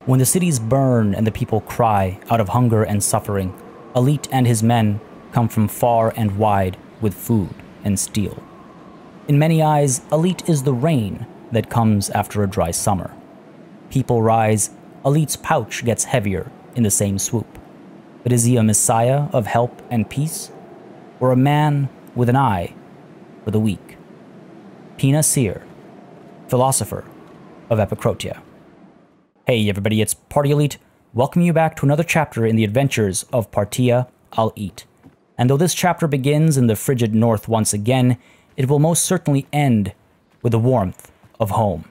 When the cities burn and the people cry out of hunger and suffering, Elite and his men come from far and wide with food and steel. In many eyes, Elite is the rain that comes after a dry summer. People rise, Elite's pouch gets heavier in the same swoop. But is he a messiah of help and peace? Or a man with an eye for the weak? Pina Seer, philosopher of Epicrotia. Hey everybody, it's Party Elite, welcoming you back to another chapter in the adventures of Partia I'll Eat. And though this chapter begins in the frigid north once again, it will most certainly end with the warmth of home.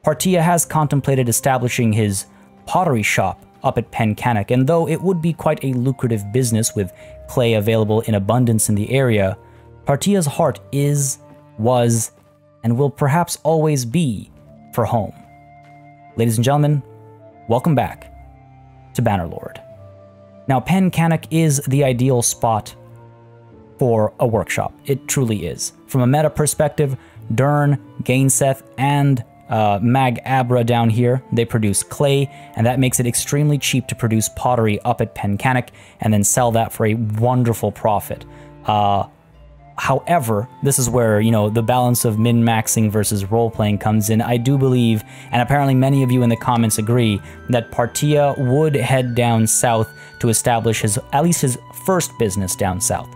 Partia has contemplated establishing his pottery shop up at Pencannock, and though it would be quite a lucrative business with clay available in abundance in the area, Partia's heart is, was, and will perhaps always be for home. Ladies and gentlemen, welcome back to Bannerlord. Now, Pencannock is the ideal spot for a workshop. It truly is. From a meta perspective, Dern, Gainseth, and Mag Abra down here, they produce clay, and that makes it extremely cheap to produce pottery up at Pencannock and then sell that for a wonderful profit. However, this is where, the balance of min-maxing versus role-playing comes in. I do believe, and apparently many of you in the comments agree, that Partia would head down south to establish at least his first business down south.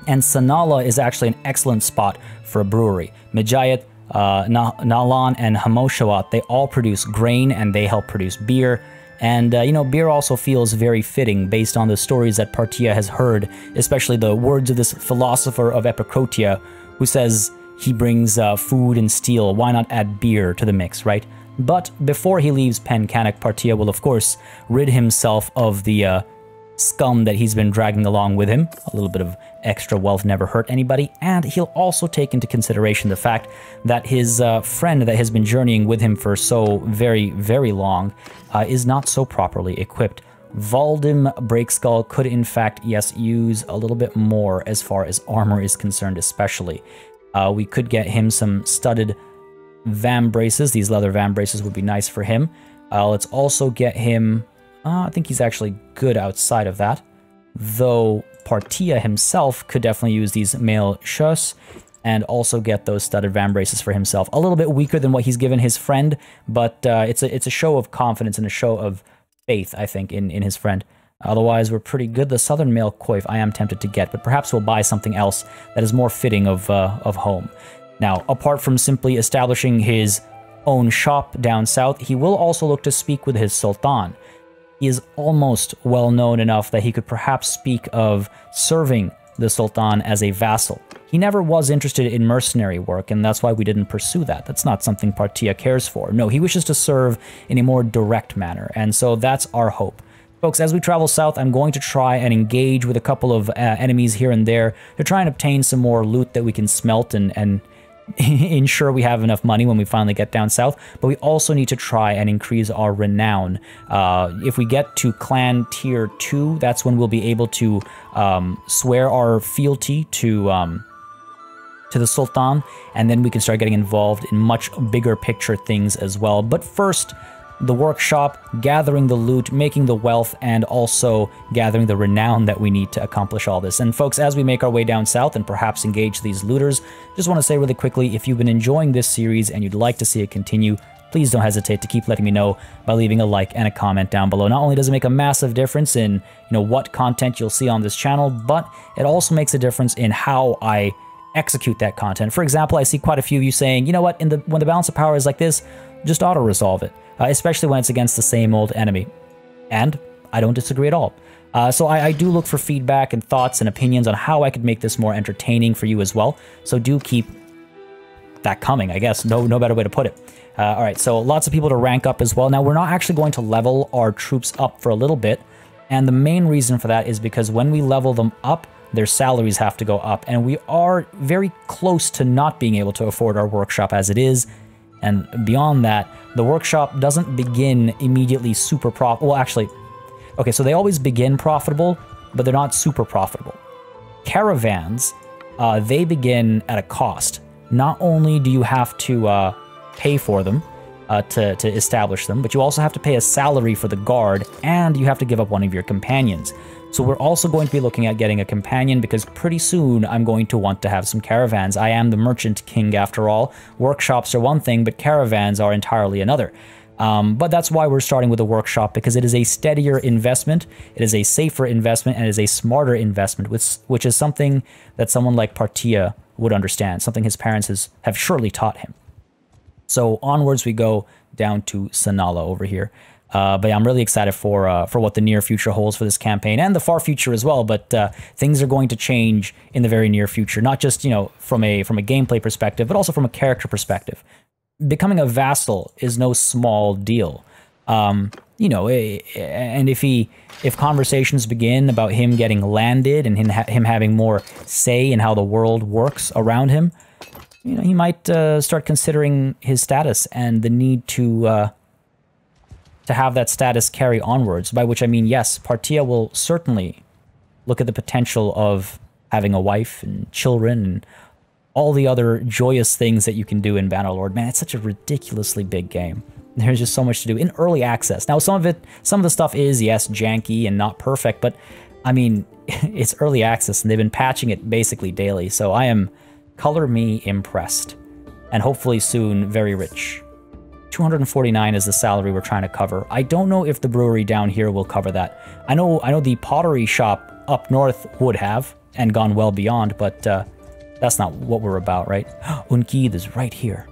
And Sanala is actually an excellent spot for a brewery. Mijayat, Nalan, and Hamoshawat, they all produce grain and they help produce beer. And, beer also feels very fitting based on the stories that Partia has heard, especially the words of this philosopher of Epicrotia who says he brings food and steel. Why not add beer to the mix, right? But before he leaves Pencannock, Partia will, of course, rid himself of the scum that he's been dragging along with him. A little bit of extra wealth never hurt anybody, and he'll also take into consideration the fact that his friend that has been journeying with him for so very, very long is not so properly equipped. Valdim Breakskull could in fact, yes, use a little bit more as far as armor is concerned especially. We could get him some studded vam braces. These leather vam braces would be nice for him. Let's also get him... I think he's actually good outside of that, though Partia himself could definitely use these mail chausses and also get those studded van braces for himself. A little bit weaker than what he's given his friend, but it's a show of confidence and a show of faith, I think, in his friend. Otherwise, we're pretty good. The southern mail coif I am tempted to get, but perhaps we'll buy something else that is more fitting of home. Now, apart from simply establishing his own shop down south, he will also look to speak with his Sultan. He is almost well known enough that he could perhaps speak of serving the Sultan as a vassal. He never was interested in mercenary work, and that's why we didn't pursue that. That's not something Partia cares for. No, he wishes to serve in a more direct manner, and so that's our hope. Folks, as we travel south, I'm going to try and engage with a couple of enemies here and there to try and obtain some more loot that we can smelt and ensure we have enough money when we finally get down south, but we also need to try and increase our renown. If we get to clan tier 2, that's when we'll be able to swear our fealty to the Sultan, and then we can start getting involved in much bigger picture things as well. But first, the workshop, gathering the loot, making the wealth, and also gathering the renown that we need to accomplish all this. And folks, as we make our way down south and perhaps engage these looters, just want to say really quickly, if you've been enjoying this series and you'd like to see it continue, please don't hesitate to keep letting me know by leaving a like and a comment down below. Not only does it make a massive difference in, what content you'll see on this channel, but it also makes a difference in how I execute that content. For example, I see quite a few of you saying, you know what, when the balance of power is like this, just auto-resolve it. Especially when it's against the same old enemy. And I don't disagree at all. So I do look for feedback and thoughts and opinions on how I could make this more entertaining for you as well. So do keep that coming, I guess. No better way to put it. All right, so lots of people to rank up as well. Now, we're not actually going to level our troops up for a little bit. And the main reason for that is because when we level them up, their salaries have to go up. And we are very close to not being able to afford our workshop as it is. And beyond that, the workshop doesn't begin immediately super profitable. Well, actually, okay, so they always begin profitable, but they're not super profitable. Caravans, they begin at a cost. Not only do you have to pay for them, to establish them, but you also have to pay a salary for the guard, and you have to give up one of your companions. So we're also going to be looking at getting a companion, because pretty soon I'm going to want to have some caravans. I am the merchant king after all. Workshops are one thing, but caravans are entirely another. But that's why we're starting with a workshop, because it is a steadier investment, it is a safer investment, and it is a smarter investment, which is something that someone like Partia would understand, something his parents have surely taught him. So onwards we go down to Sanala over here. But yeah, I'm really excited for what the near future holds for this campaign, and the far future as well. But things are going to change in the very near future, not just, you know, from a gameplay perspective, but also from a character perspective. Becoming a vassal is no small deal. You know, and if conversations begin about him getting landed and him having more say in how the world works around him, you know, he might start considering his status and the need to have that status carry onwards, by which I mean, yes, Partia will certainly look at the potential of having a wife and children and all the other joyous things that you can do in Bannerlord. Man, it's such a ridiculously big game. There's just so much to do in early access. Now, some of the stuff is, yes, janky and not perfect, but I mean, it's early access and they've been patching it basically daily, so I am, color me, impressed. And hopefully soon, very rich. 249 is the salary we're trying to cover. I don't know if the brewery down here will cover that. I know the pottery shop up north would have, and gone well beyond, but that's not what we're about, right? Unkid is right here.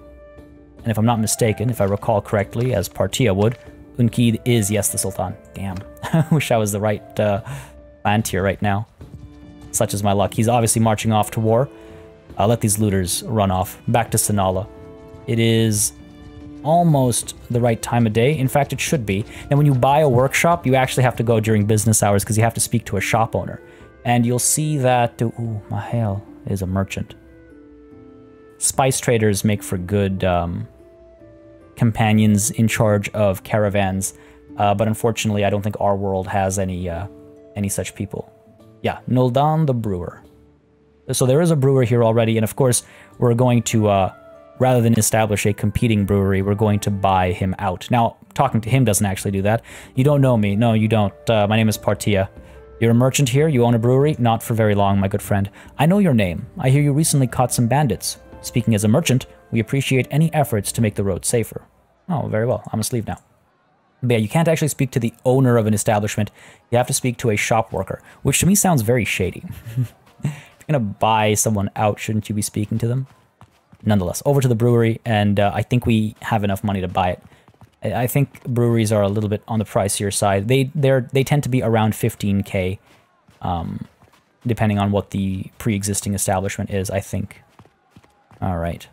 And if I'm not mistaken, if I recall correctly, as Partia would, Unkid is, yes, the Sultan. Damn. I wish I was the right land tier right now. Such is my luck. He's obviously marching off to war. I'll let these looters run off. Back to Sanala. It is almost the right time of day. In fact, it should be. And when you buy a workshop, you actually have to go during business hours because you have to speak to a shop owner. And you'll see that... Ooh, Mahel is a merchant. Spice traders make for good companions in charge of caravans. But unfortunately, I don't think our world has any such people. Yeah, Noldan the brewer. So there is a brewer here already, and of course, we're going to, rather than establish a competing brewery, we're going to buy him out. Now, talking to him doesn't actually do that. You don't know me. No, you don't. My name is Partia. You're a merchant here? You own a brewery? Not for very long, my good friend. I know your name. I hear you recently caught some bandits. Speaking as a merchant, we appreciate any efforts to make the road safer. Oh, very well. I'm asleep now. But yeah, you can't actually speak to the owner of an establishment. You have to speak to a shop worker, which to me sounds very shady. If you're going to buy someone out, shouldn't you be speaking to them? Nonetheless, over to the brewery, and I think we have enough money to buy it. I think breweries are a little bit on the pricier side. They tend to be around 15k, depending on what the pre-existing establishment is, I think. All right,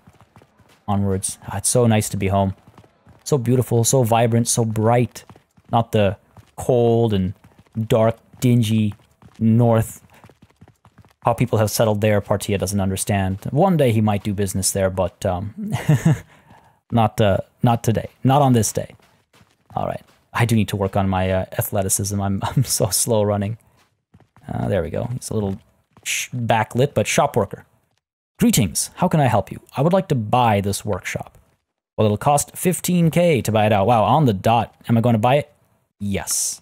onwards. It's so nice to be home. So beautiful, so vibrant, so bright. Not the cold and dark, dingy north. How people have settled there, Partia doesn't understand. One day he might do business there, but not today. Not on this day. All right. I do need to work on my athleticism. I'm so slow running. There we go. He's a little backlit, but shop worker. Greetings. How can I help you? I would like to buy this workshop. Well, it'll cost 15k to buy it out. Wow, on the dot. Am I going to buy it? Yes.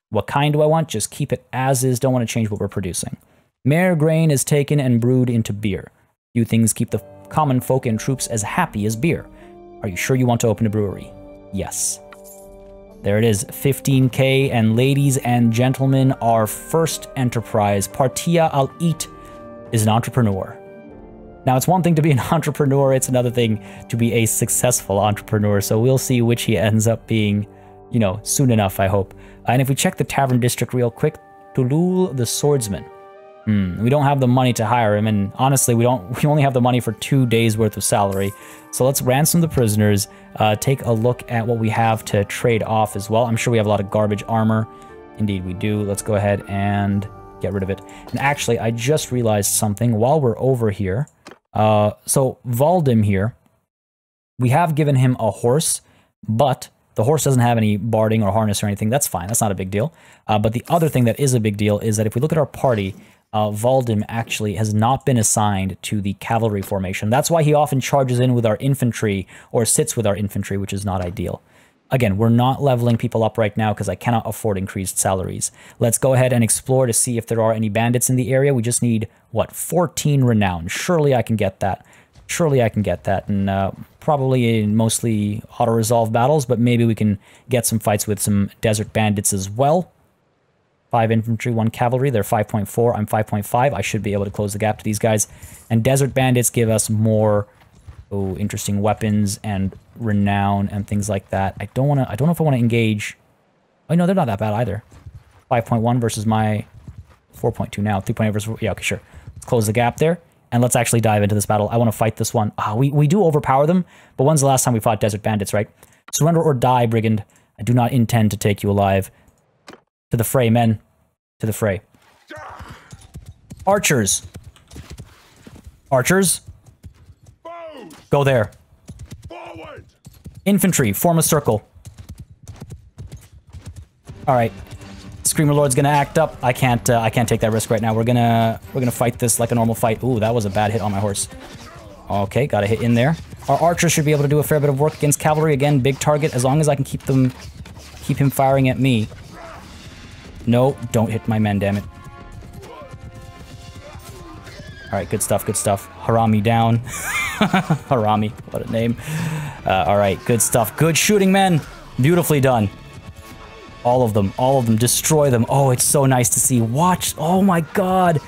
What kind do I want? Just keep it as is. Don't want to change what we're producing. Mare grain is taken and brewed into beer. Few things keep the common folk and troops as happy as beer. Are you sure you want to open a brewery? Yes. There it is, 15k, and ladies and gentlemen, our first enterprise, Partia Al-Eat, is an entrepreneur. Now, it's one thing to be an entrepreneur, it's another thing to be a successful entrepreneur, so we'll see which he ends up being, you know, soon enough, I hope. And if we check the Tavern District real quick, Tulul the Swordsman. We don't have the money to hire him, and honestly, we only have the money for 2 days worth of salary. So let's ransom the prisoners, take a look at what we have to trade off as well. I'm sure we have a lot of garbage armor. Indeed we do. Let's go ahead and get rid of it. And actually, I just realized something while we're over here. So Valdim here, we have given him a horse, but the horse doesn't have any barding or harness or anything. That's fine. That's not a big deal. But the other thing that is a big deal is that if we look at our party, Valdim actually has not been assigned to the cavalry formation. That's why he often charges in with our infantry or sits with our infantry, which is not ideal. Again, we're not leveling people up right now because I cannot afford increased salaries. Let's go ahead and explore to see if there are any bandits in the area. We just need, what, 14 renown. Surely I can get that. Surely I can get that. And probably in mostly auto-resolve battles, but maybe we can get some fights with some desert bandits as well. 5 infantry, 1 cavalry. They're 5.4. I'm 5.5. I should be able to close the gap to these guys. And desert bandits give us more interesting weapons and renown and things like that. I don't know if I want to engage. Oh no, they're not that bad either. 5.1 versus my 4.2 now. 3.8 versus, yeah, okay, sure. Let's close the gap there. And let's actually dive into this battle. I want to fight this one. We do overpower them, but when's the last time we fought desert bandits, right? Surrender or die, brigand. I do not intend to take you alive. To the fray, men. To the fray. Archers. Archers. Go there. Forward. Infantry, form a circle. All right. Screamer Lord's gonna act up. I can't take that risk right now. We're gonna fight this like a normal fight. Ooh, that was a bad hit on my horse. Okay, got a hit in there. Our archers should be able to do a fair bit of work against cavalry. Again, big target. As long as I can keep him firing at me. No, don't hit my men, damn it. All right, good stuff, good stuff. Harami down. Harami, what a name. All right, good stuff. Good shooting, men. Beautifully done. All of them, destroy them. Oh, it's so nice to see. Watch, oh my god.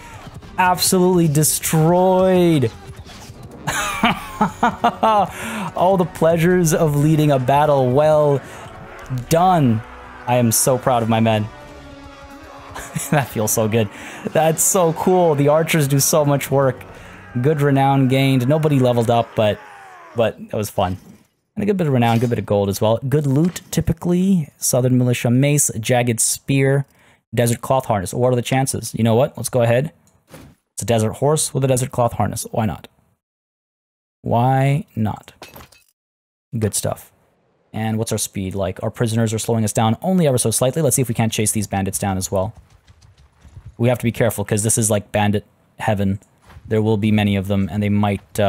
Absolutely destroyed. All the pleasures of leading a battle. Well done. I am so proud of my men. That feels so good. That's so cool. The archers do so much work. Good renown gained. Nobody leveled up, but that was fun. And a good bit of renown, good bit of gold as well. Good loot, typically. Southern Militia Mace, Jagged Spear, Desert Cloth Harness. What are the chances? You know what? Let's go ahead. It's a Desert Horse with a Desert Cloth Harness. Why not? Why not? Good stuff. And what's our speed like? Our prisoners are slowing us down only ever so slightly. Let's see if we can't chase these bandits down as well. We have to be careful because this is like bandit heaven. There will be many of them, and they might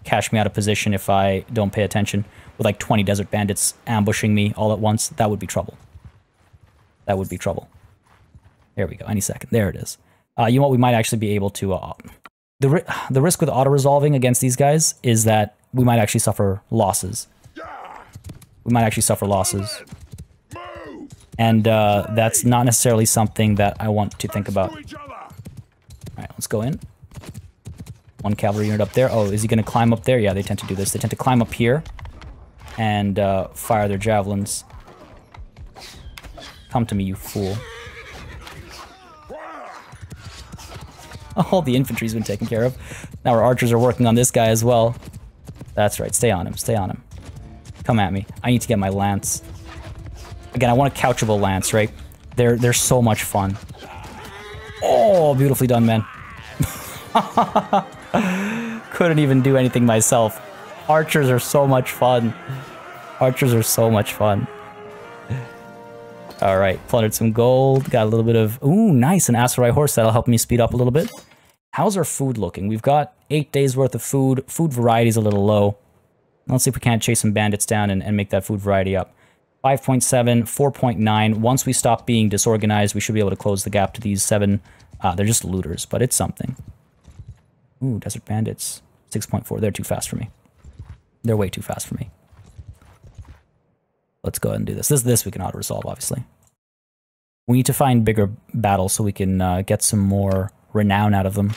cash me out of position if I don't pay attention. With like 20 desert bandits ambushing me all at once, that would be trouble. That would be trouble. There we go. Any second. There it is. You know what? We might actually be able to... The risk with auto-resolving against these guys is that we might actually suffer losses. We might actually suffer losses. And that's not necessarily something that I want to think about. Alright, let's go in. 1 cavalry unit up there. Oh, is he going to climb up there? Yeah, they tend to do this. They tend to climb up here and fire their javelins. Come to me, you fool. All the infantry's been taken care of. Now our archers are working on this guy as well. That's right. Stay on him. Stay on him. Come at me. I need to get my lance. Again, I want a couchable lance, right? They're so much fun. Oh, beautifully done, man. Couldn't even do anything myself. Archers are so much fun. Archers are so much fun. All right, plundered some gold. Got a little bit of... Ooh, nice, an Aserai horse. That'll help me speed up a little bit. How's our food looking? We've got 8 days worth of food. Food variety is a little low. Let's see if we can't chase some bandits down and make that food variety up. 5.7, 4.9. Once we stop being disorganized, we should be able to close the gap to these 7. They're just looters, but it's something. Ooh, desert bandits. 6.4. They're too fast for me. They're way too fast for me. Let's go ahead and do this. This we can auto-resolve, obviously. We need to find bigger battles so we can get some more renown out of them.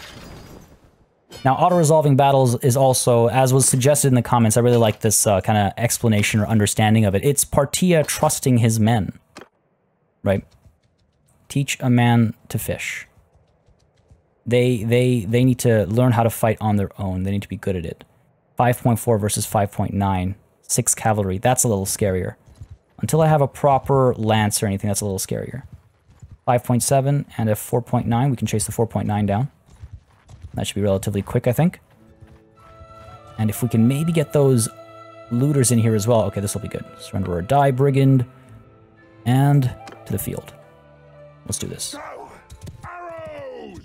Now, auto-resolving battles is also, as was suggested in the comments, I really like this kind of explanation or understanding of it. It's Partia trusting his men, right? Teach a man to fish. They need to learn how to fight on their own. They need to be good at it. 5.4 versus 5.9. 6 cavalry. That's a little scarier. Until I have a proper lance or anything, that's a little scarier. 5.7 and a 4.9. We can chase the 4.9 down. That should be relatively quick, I think. And if we can maybe get those looters in here as well. Okay, this will be good. Surrender or die, brigand. And to the field. Let's do this.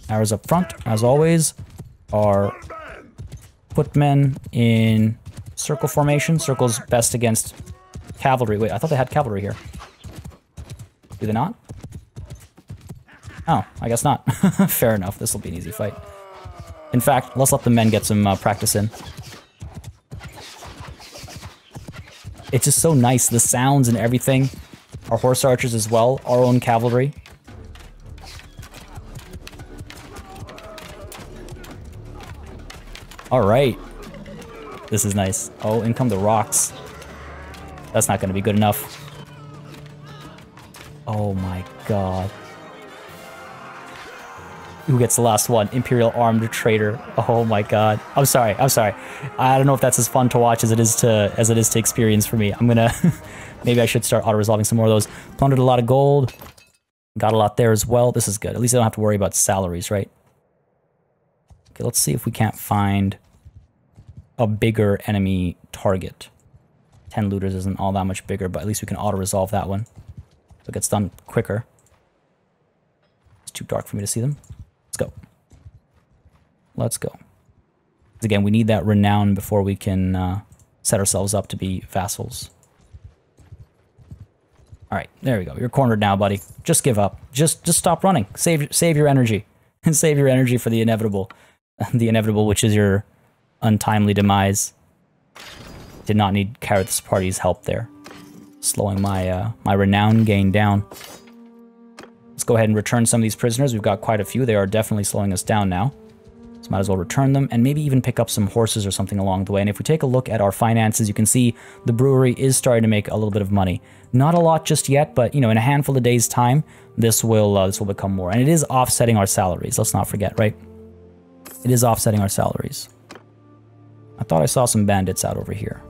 Arrows up front, as always. Our footmen in circle formation. Circle's best against cavalry. Wait, I thought they had cavalry here. Do they not? Oh, I guess not. Fair enough. This will be an easy fight. In fact, let's let the men get some practice in. It's just so nice, the sounds and everything. Our horse archers as well, our own cavalry. Alright. This is nice. Oh, in come the rocks. That's not going to be good enough. Oh my god. Who gets the last one? Imperial Armed Trader. Oh my god. I'm sorry. I don't know if that's as fun to watch as it is to experience for me. I'm gonna maybe I should start auto-resolving some more of those. Plundered a lot of gold. Got a lot there as well. This is good. At least I don't have to worry about salaries, right? Okay, let's see if we can't find a bigger enemy target. 10 looters isn't all that much bigger, but at least we can auto-resolve that one. So it gets done quicker. It's too dark for me to see them. Let's go. Let's go. Again, we need that renown before we can set ourselves up to be vassals. All right, there we go. You're cornered now, buddy. Just give up. Just stop running. Save your energy. And save your energy for the inevitable. The inevitable, which is your untimely demise. Did not need Carroth's party's help there. Slowing my my renown gain down. Let's go ahead and return some of these prisoners. We've got quite a few. They are definitely slowing us down now. So might as well return them and maybe even pick up some horses or something along the way. And if we take a look at our finances, you can see the brewery is starting to make a little bit of money. Not a lot just yet, but you know, in a handful of days' time, this will become more. And it is offsetting our salaries. Let's not forget, right? It is offsetting our salaries. I thought I saw some bandits out over here.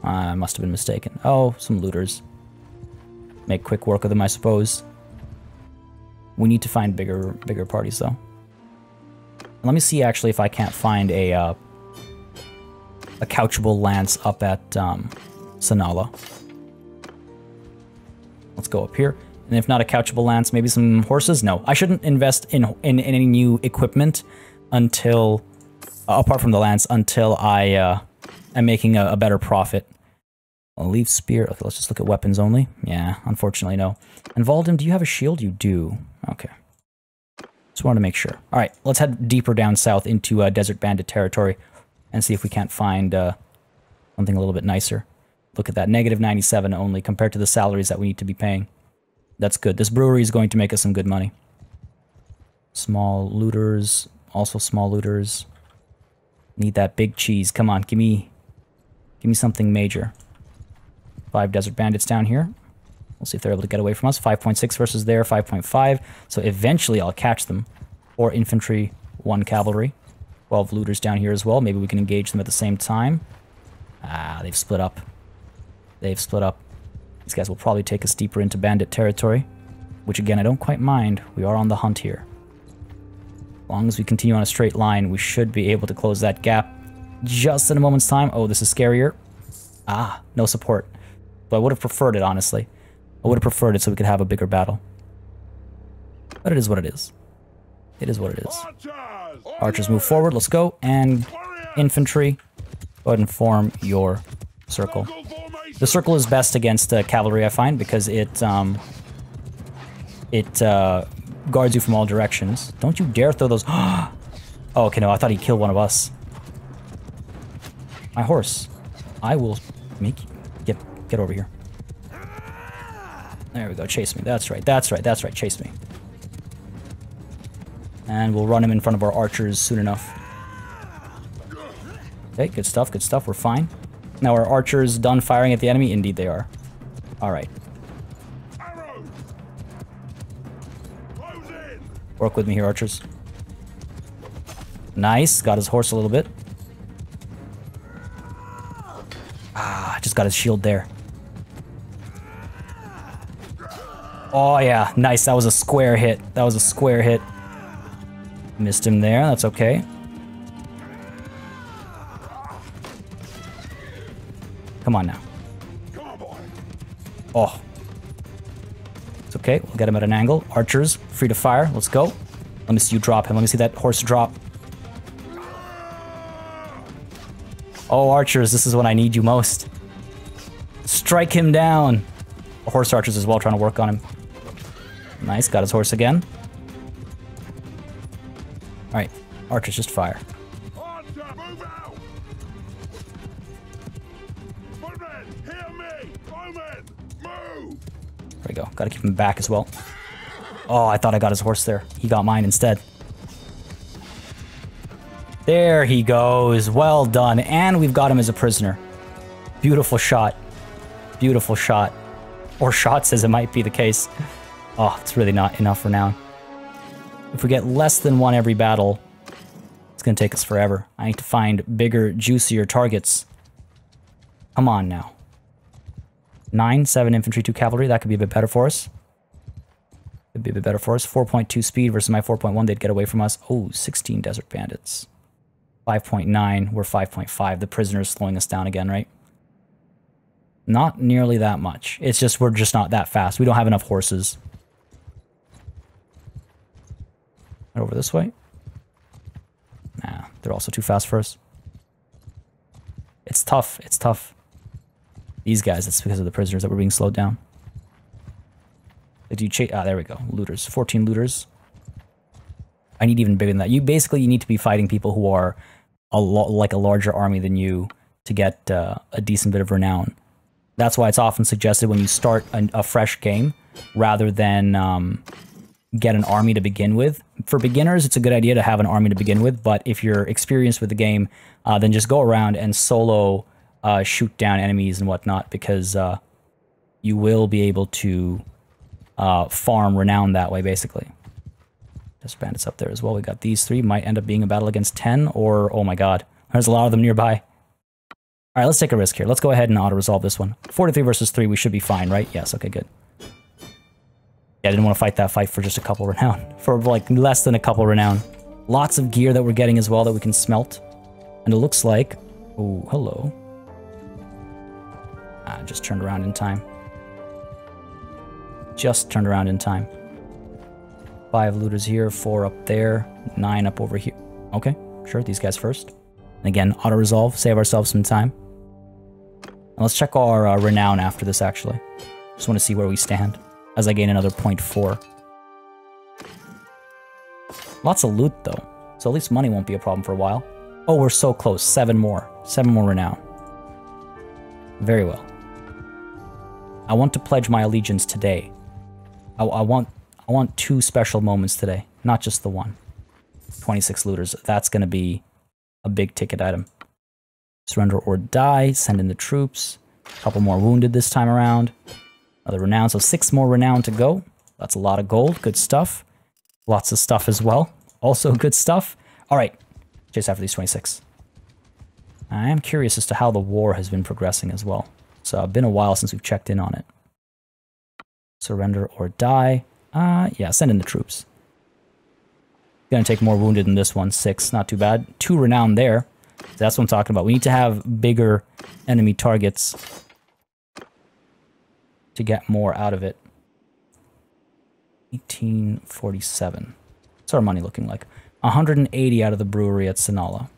I must have been mistaken. Oh, some looters. Make quick work of them, I suppose. We need to find bigger parties, though. Let me see, actually, if I can't find a couchable lance up at Sanala. Let's go up here. And if not a couchable lance, maybe some horses? No, I shouldn't invest in any new equipment until, apart from the lance, until I am making a better profit. I'll leave spear. Okay, let's just look at weapons only. Yeah, unfortunately, no. And Valdem, do you have a shield? You do. Okay. Just wanted to make sure. All right, let's head deeper down south into Desert Bandit territory and see if we can't find something a little bit nicer. Look at that, negative 97 only compared to the salaries that we need to be paying. That's good. This brewery is going to make us some good money. Small looters, also small looters. Need that big cheese. Come on, give me something major. 5 Desert Bandits down here. We'll see if they're able to get away from us. 5.6 versus there, 5.5. So eventually I'll catch them. 4 infantry, 1 cavalry. 12 looters down here as well. Maybe we can engage them at the same time. Ah, they've split up. They've split up. These guys will probably take us deeper into bandit territory. Which again, I don't quite mind. We are on the hunt here. As long as we continue on a straight line, we should be able to close that gap just in a moment's time. Oh, this is scarier. Ah, no support. But I would have preferred it, honestly. I would have preferred it so we could have a bigger battle. But it is what it is. It is what it is. Archers move forward. Let's go. And infantry, go ahead and form your circle. The circle is best against cavalry, I find, because it guards you from all directions. Don't you dare throw those... Oh, okay, no, I thought he'd kill one of us. My horse. I will make you... Get over here. There we go, chase me. That's right, that's right, that's right, chase me. And we'll run him in front of our archers soon enough. Okay, good stuff, we're fine. Now are archers done firing at the enemy? Indeed they are. Alright. Work with me here, archers. Nice, got his horse a little bit. Ah, just got his shield there. Oh yeah, nice, that was a square hit. That was a square hit. Missed him there, that's okay. Come on now. Oh. It's okay, we'll get him at an angle. Archers, free to fire, let's go. Let me see you drop him. Let me see that horse drop. Oh, archers, this is when I need you most. Strike him down. Horse archers as well, trying to work on him. Nice, got his horse again. Alright, archers, just fire. There we go, gotta keep him back as well. Oh, I thought I got his horse there. He got mine instead. There he goes, well done. And we've got him as a prisoner. Beautiful shot. Beautiful shot. Or shots, as it might be the case. Oh, it's really not enough renown. If we get less than one every battle, it's gonna take us forever. I need to find bigger, juicier targets. Come on now. 9, 7 infantry, 2 cavalry, that could be a bit better for us. Could be a bit better for us. 4.2 speed versus my 4.1, they'd get away from us. Oh, 16 desert bandits. 5.9, we're 5.5. The prisoner's slowing us down again, right? Not nearly that much. It's just, we're just not that fast. We don't have enough horses. Over this way? Nah, they're also too fast for us. It's tough, it's tough. These guys, it's because of the prisoners that we're being slowed down. Did you chase? Ah, there we go. Looters. 14 looters. I need even bigger than that. You need to be fighting people who are like a larger army than you to get a decent bit of renown. That's why it's often suggested when you start a fresh game, rather than get an army to begin with. For beginners, it's a good idea to have an army to begin with, but if you're experienced with the game, then just go around and solo shoot down enemies and whatnot, because you will be able to farm renown that way, basically. There's bandits up there as well. We got these 3. Might end up being a battle against 10, or, oh my god, there's a lot of them nearby. Alright, let's take a risk here. Let's go ahead and auto-resolve this one. 43 versus 3, we should be fine, right? Yes, okay, good. Yeah, I didn't want to fight that fight for just a couple renown. For, like, less than a couple renown. Lots of gear that we're getting as well that we can smelt. And it looks like... Oh, hello. Ah, just turned around in time. Just turned around in time. 5 looters here, 4 up there, 9 up over here. Okay, sure, these guys first. And again, auto-resolve, save ourselves some time. And let's check our renown after this, actually. Just want to see where we stand, as I gain another 0.4. Lots of loot, though, so at least money won't be a problem for a while. Oh, we're so close, 7 more. 7 more renown. Very well. I want to pledge my allegiance today. I want 2 special moments today, not just the one. 26 looters, that's going to be a big ticket item. Surrender or die, send in the troops. A couple more wounded this time around. Another renown, so 6 more renown to go. That's a lot of gold, good stuff. Lots of stuff as well, also good stuff. Alright, chase after these 26. I am curious as to how the war has been progressing as well. So, been a while since we've checked in on it. Surrender or die. Yeah, send in the troops. Gonna take more wounded than this one. 6, not too bad. 2 renown there. That's what I'm talking about. We need to have bigger enemy targets to get more out of it. 1847. What's our money looking like? 180 out of the brewery at Sinala.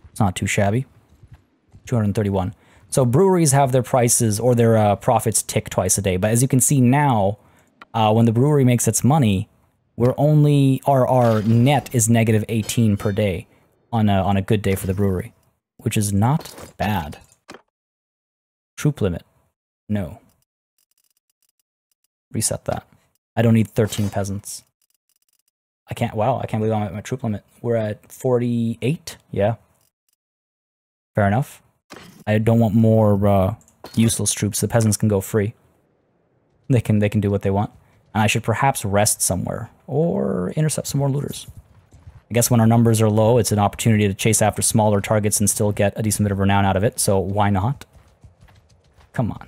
It's not too shabby. 231. So breweries have their prices or their profits tick twice a day. But as you can see now, when the brewery makes its money, we're only our net is negative 18 per day on a good day for the brewery, which is not bad. Troop limit, no. Reset that. I don't need 13 peasants. I can't. Wow, I can't believe I'm at my troop limit. We're at 48. Yeah, fair enough. I don't want more useless troops. The peasants can go free. They can do what they want. And I should perhaps rest somewhere or intercept some more looters. I guess when our numbers are low, it's an opportunity to chase after smaller targets and still get a decent bit of renown out of it. So why not? Come on.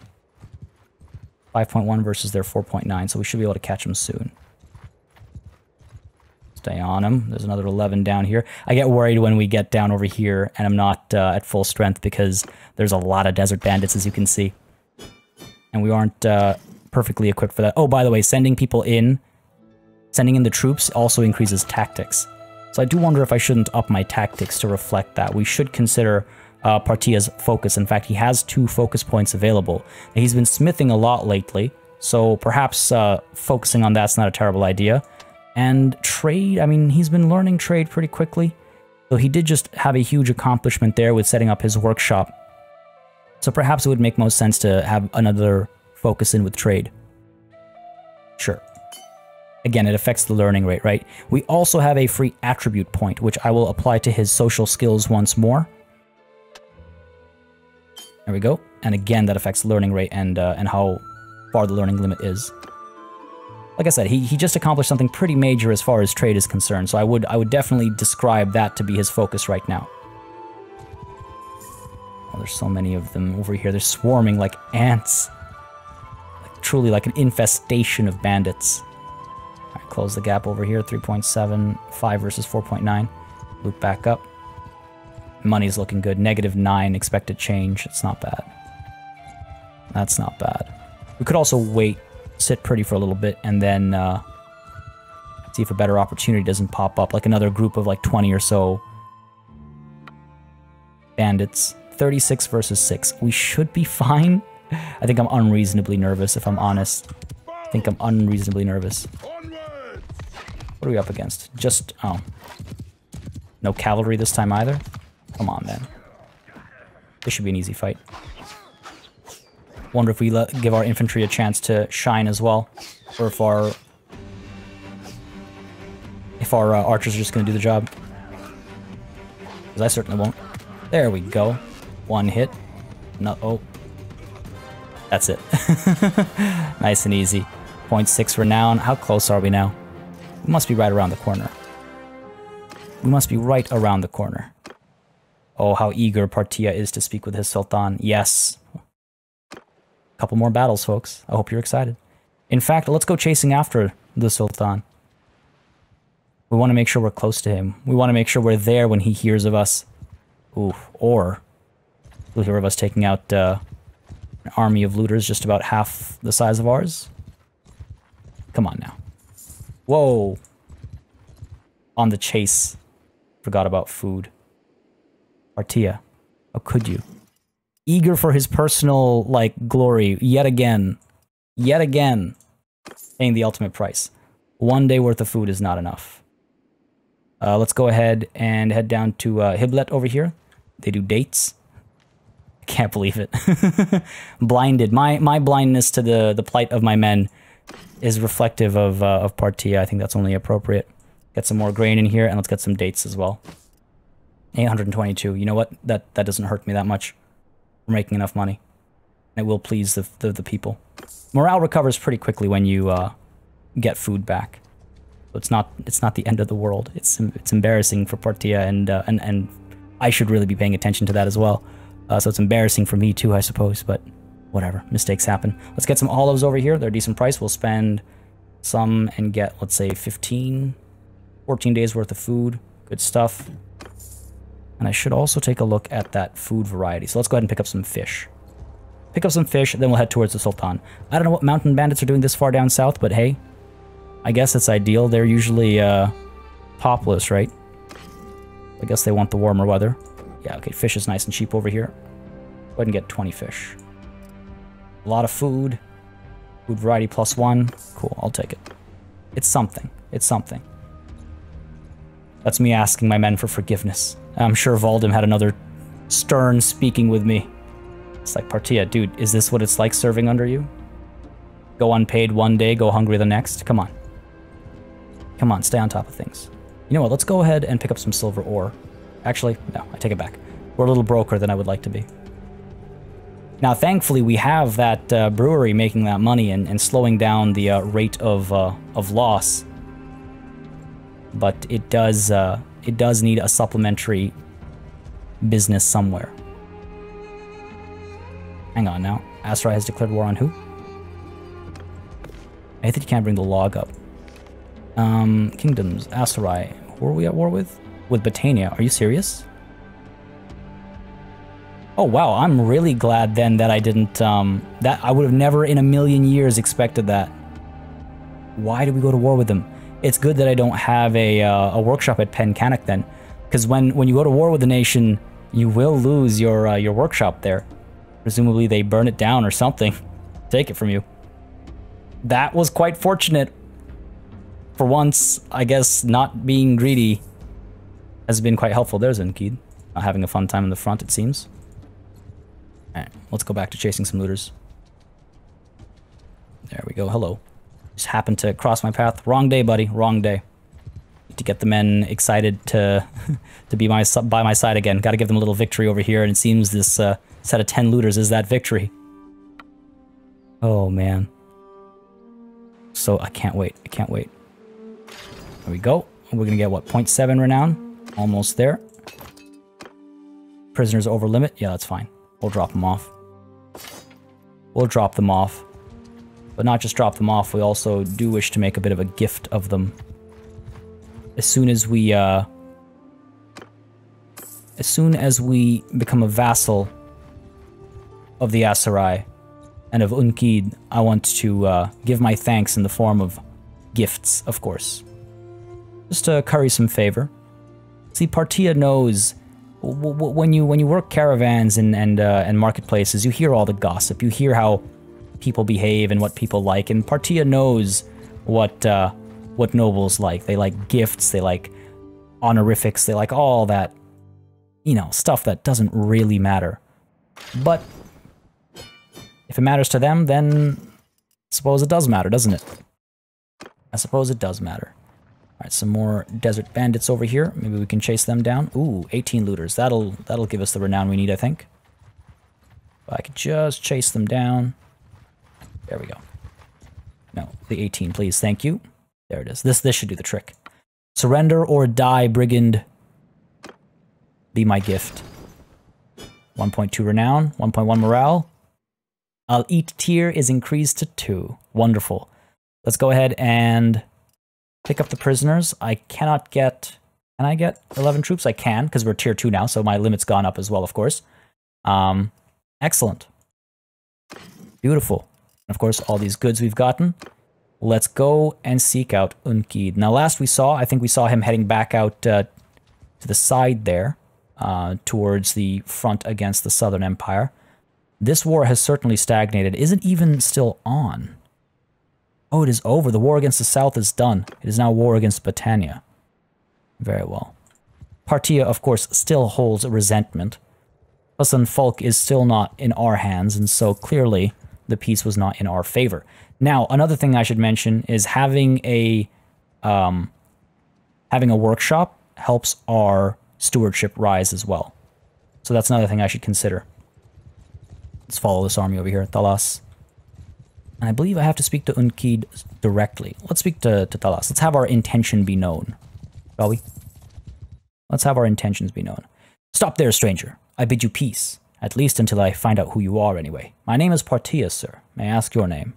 5.1 versus their 4.9, so we should be able to catch them soon. Stay on them. There's another 11 down here. I get worried when we get down over here and I'm not at full strength because there's a lot of desert bandits, as you can see. And we aren't perfectly equipped for that. Oh, by the way, sending people in Sending in the troops also increases tactics. So I do wonder if I shouldn't up my tactics to reflect that. We should consider Partia's focus. In fact, he has 2 focus points available. He's been smithing a lot lately, so perhaps focusing on that's not a terrible idea. And trade, I mean, he's been learning trade pretty quickly. So he did just have a huge accomplishment there with setting up his workshop. So perhaps it would make most sense to have another focus in with trade. Sure. Again, it affects the learning rate, right? We also have a free attribute point, which I will apply to his social skills once more. There we go. And again, that affects learning rate and how far the learning limit is. Like I said, he just accomplished something pretty major as far as trade is concerned, so I would definitely describe that to be his focus right now. Oh, there's so many of them over here. They're swarming like ants. Like, truly like an infestation of bandits. Alright, close the gap over here. 3.7, 5 versus 4.9. Loop back up. Money's looking good. -9 expected change. It's not bad. That's not bad. We could also wait, sit pretty for a little bit, and then see if a better opportunity doesn't pop up. Like another group of like 20 or so bandits. 36 versus 6. We should be fine. I think I'm unreasonably nervous, if I'm honest. I think I'm unreasonably nervous. What are we up against? Just, oh. No cavalry this time either? Come on, then. This should be an easy fight. Wonder if we give our infantry a chance to shine as well, or if our archers are just going to do the job. Because I certainly won't. There we go. 1 hit. No, oh. That's it. Nice and easy. 0.6 renown. How close are we now? We must be right around the corner. We must be right around the corner. Oh, how eager Partia is to speak with his Sultan. Yes. Couple more battles, folks. I hope you're excited. In fact, let's go chasing after the Sultan. We want to make sure we're close to him. We want to make sure we're there when he hears of us. Ooh, or he'll hear of us taking out an army of looters just about half the size of ours. Come on now. Whoa. On the chase. Forgot about food. Partia. How could you? Eager for his personal, like, glory, yet again. Yet again. Paying the ultimate price. 1 day worth of food is not enough. Let's go ahead and head down to Hiblet over here. They do dates. I can't believe it. Blinded. My blindness to the plight of my men is reflective of Partia. I think that's only appropriate. Get some more grain in here, and let's get some dates as well. 822. You know what? That doesn't hurt me that much. We're making enough money. It will please the people. Morale recovers pretty quickly when you get food back. So it's not the end of the world. It's embarrassing for Partia, and I should really be paying attention to that as well. So it's embarrassing for me too, I suppose, but whatever. Mistakes happen. Let's get some olives over here. They're a decent price. We'll spend some and get, let's say, 14 days worth of food. Good stuff. And I should also take a look at that food variety. So let's go ahead and pick up some fish. Pick up some fish, then we'll head towards the Sultan. I don't know what mountain bandits are doing this far down south, but hey, I guess it's ideal. They're usually topless, right? I guess they want the warmer weather. Yeah, okay, fish is nice and cheap over here. Go ahead and get 20 fish. A lot of food. Food variety +1. Cool, I'll take it. It's something. It's something. That's me asking my men for forgiveness. I'm sure Valdim had another stern speaking with me. It's like, Partia, dude, is this what it's like serving under you? Go unpaid 1 day, go hungry the next? Come on. Come on, stay on top of things. You know what, let's go ahead and pick up some silver ore. Actually, no, I take it back. We're a little broker than I would like to be. Now, thankfully, we have that brewery making that money and slowing down the rate of loss. But it does need a supplementary business somewhere. Hang on now. Aserai has declared war on who? I think you can't bring the log up. Kingdoms. Aserai. Who are we at war with? With Battania. Are you serious? Oh wow, I'm really glad then that I didn't, that I would have never in a million years expected that. Why did we go to war with them? It's good that I don't have a workshop at Pencannock then, because when you go to war with a nation, you will lose your workshop there. Presumably they burn it down or something. Take it from you. That was quite fortunate. For once, I guess not being greedy has been quite helpful. There's Unkid. Having a fun time in the front, it seems. Alright, let's go back to chasing some looters. There we go, hello. Just happened to cross my path. Wrong day, buddy, wrong day. Need to get the men excited to be by my side again. Gotta give them a little victory over here, and it seems this set of 10 looters is that victory. Oh, man. So, I can't wait, I can't wait. There we go. We're gonna get, what, 0.7 renown? Almost there. Prisoners over limit? Yeah, that's fine. We'll drop them off. We'll drop them off. But not just drop them off, we also do wish to make a bit of a gift of them. As soon as we become a vassal of the Aserai and of Unkid, I want to give my thanks in the form of gifts, of course. Just to curry some favor. See, Partia knows when you work caravans and marketplaces, you hear all the gossip. You hear how people behave and what people like, and Partia knows what nobles like. They like gifts, they like honorifics, they like all that, you know, stuff that doesn't really matter. But if it matters to them, then I suppose it does matter, doesn't it? I suppose it does matter. Alright, some more desert bandits over here. Maybe we can chase them down. Ooh, 18 looters. That'll give us the renown we need, I think. If I could just chase them down. There we go. No, the 18, please. Thank you. There it is. This should do the trick. Surrender or die, brigand. Be my gift. 1.2 renown, 1.1 morale. I'll eat tier is increased to 2. Wonderful. Let's go ahead and pick up the prisoners. I cannot get... Can I get 11 troops? I can, because we're tier 2 now, so my limit's gone up as well, of course. Excellent. Beautiful. And of course, all these goods we've gotten. Let's go and seek out Unkid. Now, last we saw, I think we saw him heading back out to the side there, towards the front against the Southern Empire. This war has certainly stagnated. Is it even still on? Oh, it is over. The war against the south is done. It is now war against Britannia. Very well. Partia, of course, still holds a resentment. Hassan Falk is still not in our hands, and so clearly the peace was not in our favor. Now, another thing I should mention is having a workshop helps our stewardship rise as well. So that's another thing I should consider. Let's follow this army over here, Talas. And I believe I have to speak to Unkid directly. Let's speak to Talas. Let's have our intention be known. Shall we? Let's have our intentions be known. Stop there, stranger. I bid you peace. At least until I find out who you are, anyway. My name is Partia, sir. May I ask your name?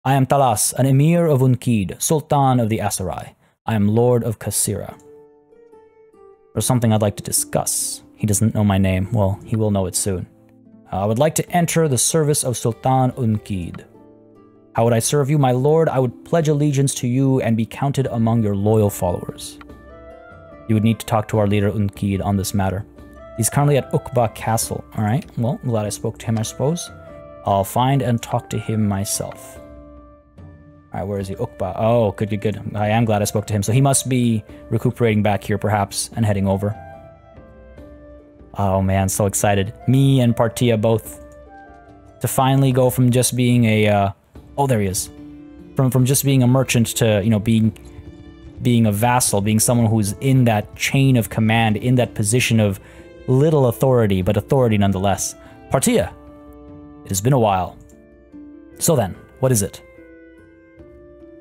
I am Talas, an emir of Unkid, sultan of the Aserai. I am lord of Kasira. There's something I'd like to discuss. He doesn't know my name. Well, he will know it soon. I would like to enter the service of Sultan Unkid. How would I serve you, my lord? I would pledge allegiance to you and be counted among your loyal followers. You would need to talk to our leader Unkid on this matter. He's currently at Ukba Castle. Alright, well, I'm glad I spoke to him, I suppose. I'll find and talk to him myself. Alright, where is he? Ukba. Oh, good, good, good. I am glad I spoke to him. So he must be recuperating back here, perhaps, and heading over. Oh man, so excited. Me and Partia both. To finally go from just being a... oh, there he is. From just being a merchant to, you know, being a vassal, being someone who's in that chain of command, in that position of little authority, but authority nonetheless. Partia! It has been a while. So then, what is it?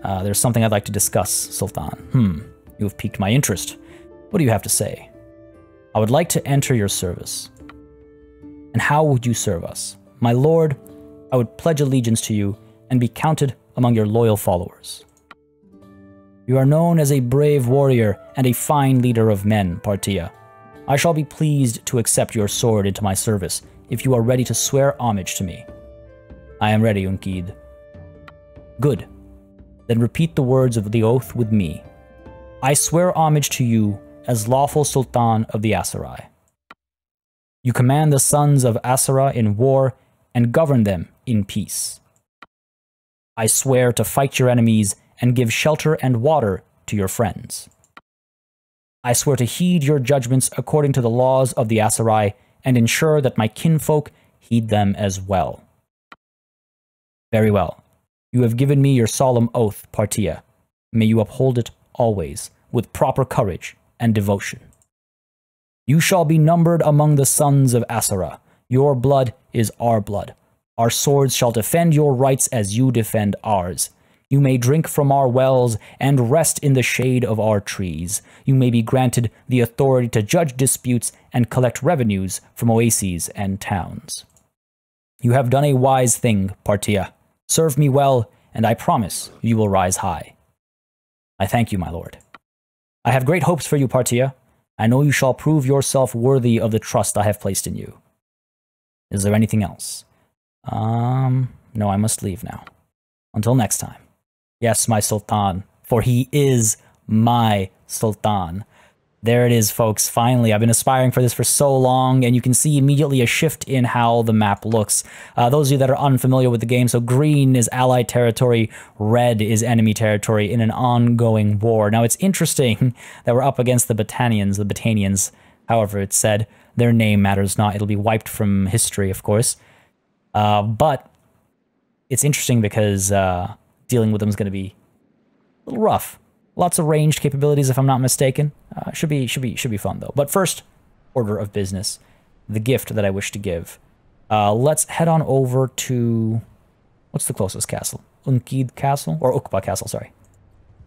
There's something I'd like to discuss, Sultan. You have piqued my interest. What do you have to say? I would like to enter your service. And how would you serve us? My lord, I would pledge allegiance to you and be counted among your loyal followers. You are known as a brave warrior and a fine leader of men, Partia. I shall be pleased to accept your sword into my service if you are ready to swear homage to me. I am ready, Unkid. Good. Then repeat the words of the oath with me. I swear homage to you as lawful Sultan of the Aserai. You command the sons of Aserai in war and govern them in peace. I swear to fight your enemies and give shelter and water to your friends. I swear to heed your judgments according to the laws of the Aserai and ensure that my kinfolk heed them as well. Very well. You have given me your solemn oath, Partia. May you uphold it always, with proper courage and devotion. You shall be numbered among the sons of Aserai. Your blood is our blood. Our swords shall defend your rights as you defend ours. You may drink from our wells and rest in the shade of our trees. You may be granted the authority to judge disputes and collect revenues from oases and towns. You have done a wise thing, Partia. Serve me well, and I promise you will rise high. I thank you, my lord. I have great hopes for you, Partia. I know you shall prove yourself worthy of the trust I have placed in you. Is there anything else? No, I must leave now. Until next time. Yes, my Sultan, for he is my Sultan. There it is, folks. Finally, I've been aspiring for this for so long, and you can see immediately a shift in how the map looks. Those of you that are unfamiliar with the game, so green is allied territory, red is enemy territory in an ongoing war. Now, it's interesting that we're up against the Battanians, however it's said. Their name matters not. It'll be wiped from history, of course. But it's interesting because dealing with them is going to be a little rough. Lots of ranged capabilities, if I'm not mistaken. Should be fun though. But first, order of business, the gift that I wish to give. Let's head on over to what's the closest castle? Untitled Castle or Uqba Castle? Sorry.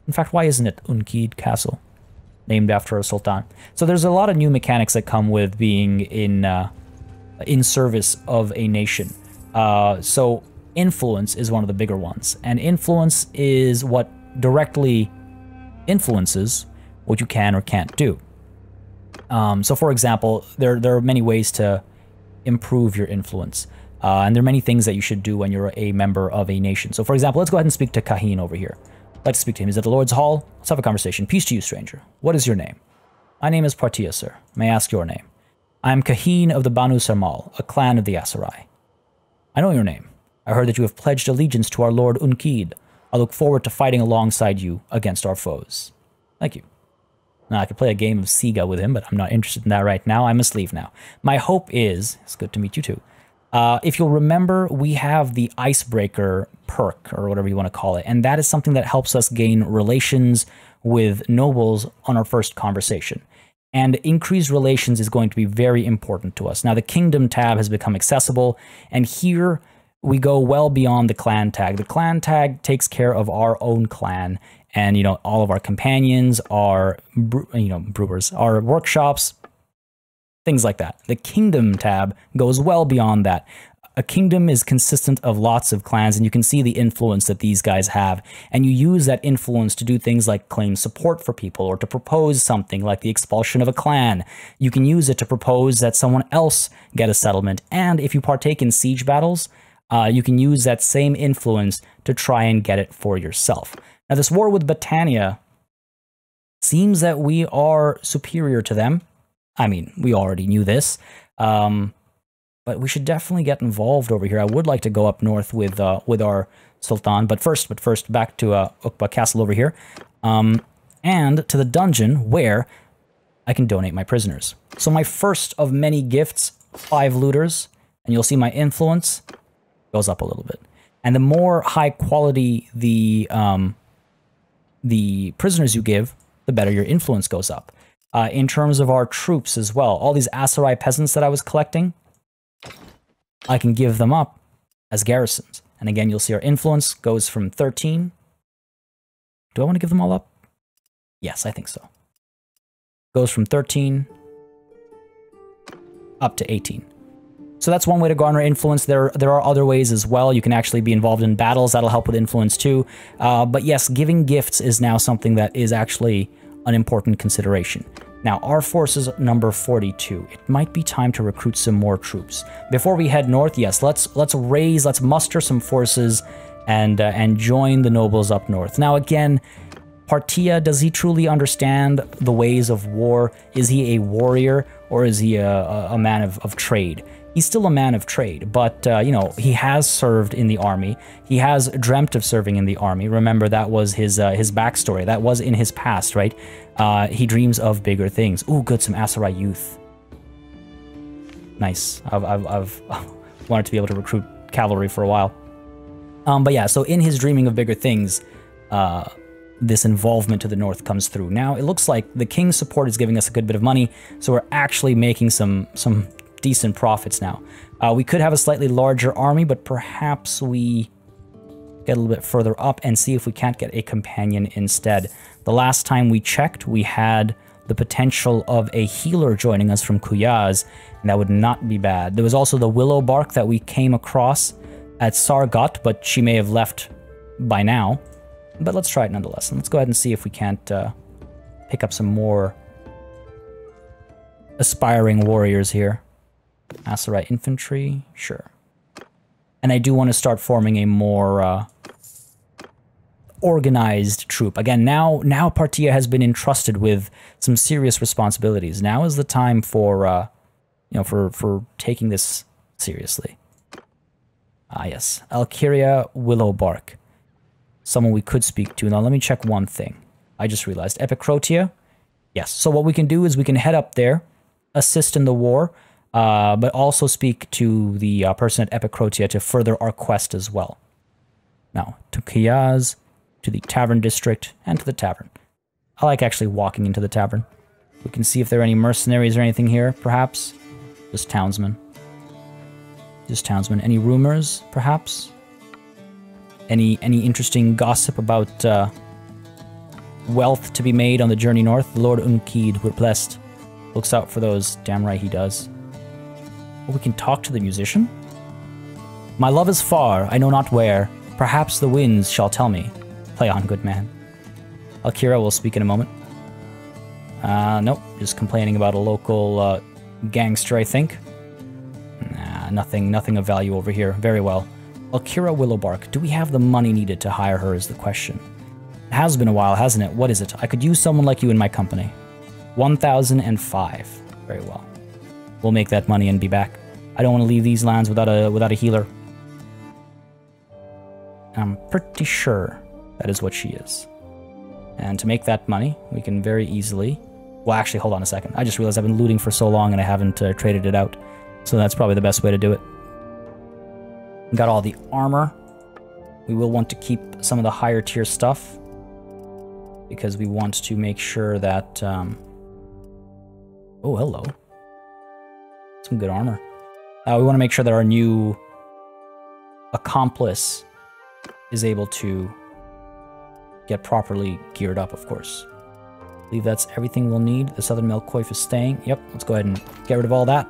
In fact, why isn't it Untitled Castle, named after a sultan? So there's a lot of new mechanics that come with being in service of a nation. So influence is one of the bigger ones, and influence is what directly influences what you can or can't do. So for example, there are many ways to improve your influence, and there are many things that you should do when you're a member of a nation. So for example, let's go ahead and speak to Kahin over here. Let's speak to him. He's at the Lord's Hall. Let's have a conversation. Peace to you, stranger. What is your name? My name is Partia, sir. May I ask your name? I am Kahin of the Banu Sarmal, a clan of the Aserai. I know your name. I heard that you have pledged allegiance to our Lord Unkid. I look forward to fighting alongside you against our foes. Thank you. Now, I could play a game of Sega with him, but I'm not interested in that right now. I must leave now. My hope is, it's good to meet you too. If you'll remember, we have the Icebreaker perk, or whatever you want to call it, and that is something that helps us gain relations with nobles on our first conversation. And increased relations is going to be very important to us. Now, the Kingdom tab has become accessible, and here we go well beyond the clan tag. The clan tag takes care of our own clan, and, you know, all of our companions, our, brewers, our workshops, things like that. The Kingdom tab goes well beyond that. A kingdom is consistent of lots of clans, and you can see the influence that these guys have, and you use that influence to do things like claim support for people, or to propose something like the expulsion of a clan. You can use it to propose that someone else get a settlement, and if you partake in siege battles, you can use that same influence to try and get it for yourself. Now, this war with Battania seems that we are superior to them. I mean, we already knew this, but we should definitely get involved over here. I would like to go up north with our Sultan, but first, back to Uqba Castle over here, and to the dungeon where I can donate my prisoners. So my first of many gifts, 5 looters, and you'll see my influence goes up a little bit. And the more high quality the prisoners you give, the better your influence goes up. In terms of our troops as well, all these Aserai peasants that I was collecting, I can give them up as garrisons. And again, you'll see our influence goes from 13. Do I want to give them all up? Yes, I think so. Goes from 13 up to 18. So that's one way to garner influence. There are other ways as well. You can actually be involved in battles. That'll help with influence too. But yes, giving gifts is now something that is actually an important consideration. Now, our force is number 42. It might be time to recruit some more troops. Before we head north, yes, let's muster some forces and join the nobles up north. Now again, Partia, does he truly understand the ways of war? Is he a warrior, or is he a man of trade? He's still a man of trade, but, you know, he has served in the army. He has dreamt of serving in the army. Remember, that was his backstory. That was in his past, right? He dreams of bigger things. Ooh, good, some Aserai youth. Nice. I've wanted to be able to recruit cavalry for a while. But yeah, so in his dreaming of bigger things, this involvement to the north comes through. Now, it looks like the king's support is giving us a good bit of money, so we're actually making some decent profits now. We could have a slightly larger army, but perhaps we get a little bit further up and see if we can't get a companion instead. The last time we checked, we had the potential of a healer joining us from Kuyaz, and that would not be bad. There was also the willow bark that we came across at Sargot, but she may have left by now. But let's try it nonetheless, and let's go ahead and see if we can't pick up some more aspiring warriors here. Aserai infantry, sure. And I do want to start forming a more organized troop. Again, now Partia has been entrusted with some serious responsibilities. Now is the time for, you know, for taking this seriously. Ah, yes. Alkiria Willowbark. Someone we could speak to. Now, let me check one thing. I just realized. Epicrotia? Yes. So what we can do is we can head up there, assist in the war, but also speak to the person at Epicrotia to further our quest as well. Now, to Kiyaz, to the Tavern District, and to the tavern. I like actually walking into the tavern. We can see if there are any mercenaries or anything here, perhaps. Just townsmen. Just townsmen. Any rumors, perhaps? Any interesting gossip about wealth to be made on the journey north? Lord Unkid, we're blessed. Looks out for those. Damn right he does. Oh, we can talk to the musician? My love is far, I know not where. Perhaps the winds shall tell me. Play on, good man. Alkira will speak in a moment. Nope, just complaining about a local gangster, I think. Nah, nothing of value over here. Very well. Alkira Willowbark, do we have the money needed to hire her is the question. It has been a while, hasn't it? What is it? I could use someone like you in my company. 1,005. Very well. We'll make that money and be back. I don't want to leave these lands without a healer. I'm pretty sure that is what she is. And to make that money, we can very easily... Well, actually, hold on a second. I just realized I've been looting for so long and I haven't traded it out. So that's probably the best way to do it. Got all the armor. We will want to keep some of the higher tier stuff, because we want to make sure that... Oh, hello. Some good armor. We want to make sure that our new accomplice is able to get properly geared up, of course. I believe that's everything we'll need. The Southern Melkoif is staying. Yep, let's go ahead and get rid of all that.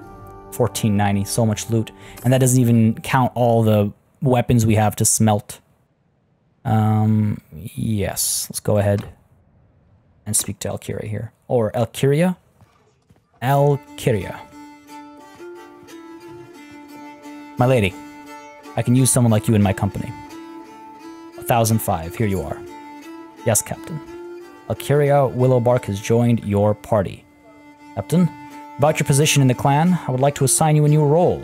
1490, so much loot. And that doesn't even count all the weapons we have to smelt. Yes, let's go ahead and speak to Alkiria here. Or Alkiria? Alkiria. My lady, I can use someone like you in my company. 1,005, here you are. Yes, Captain. Alkiria Willowbark has joined your party. Captain, about your position in the clan, I would like to assign you a new role.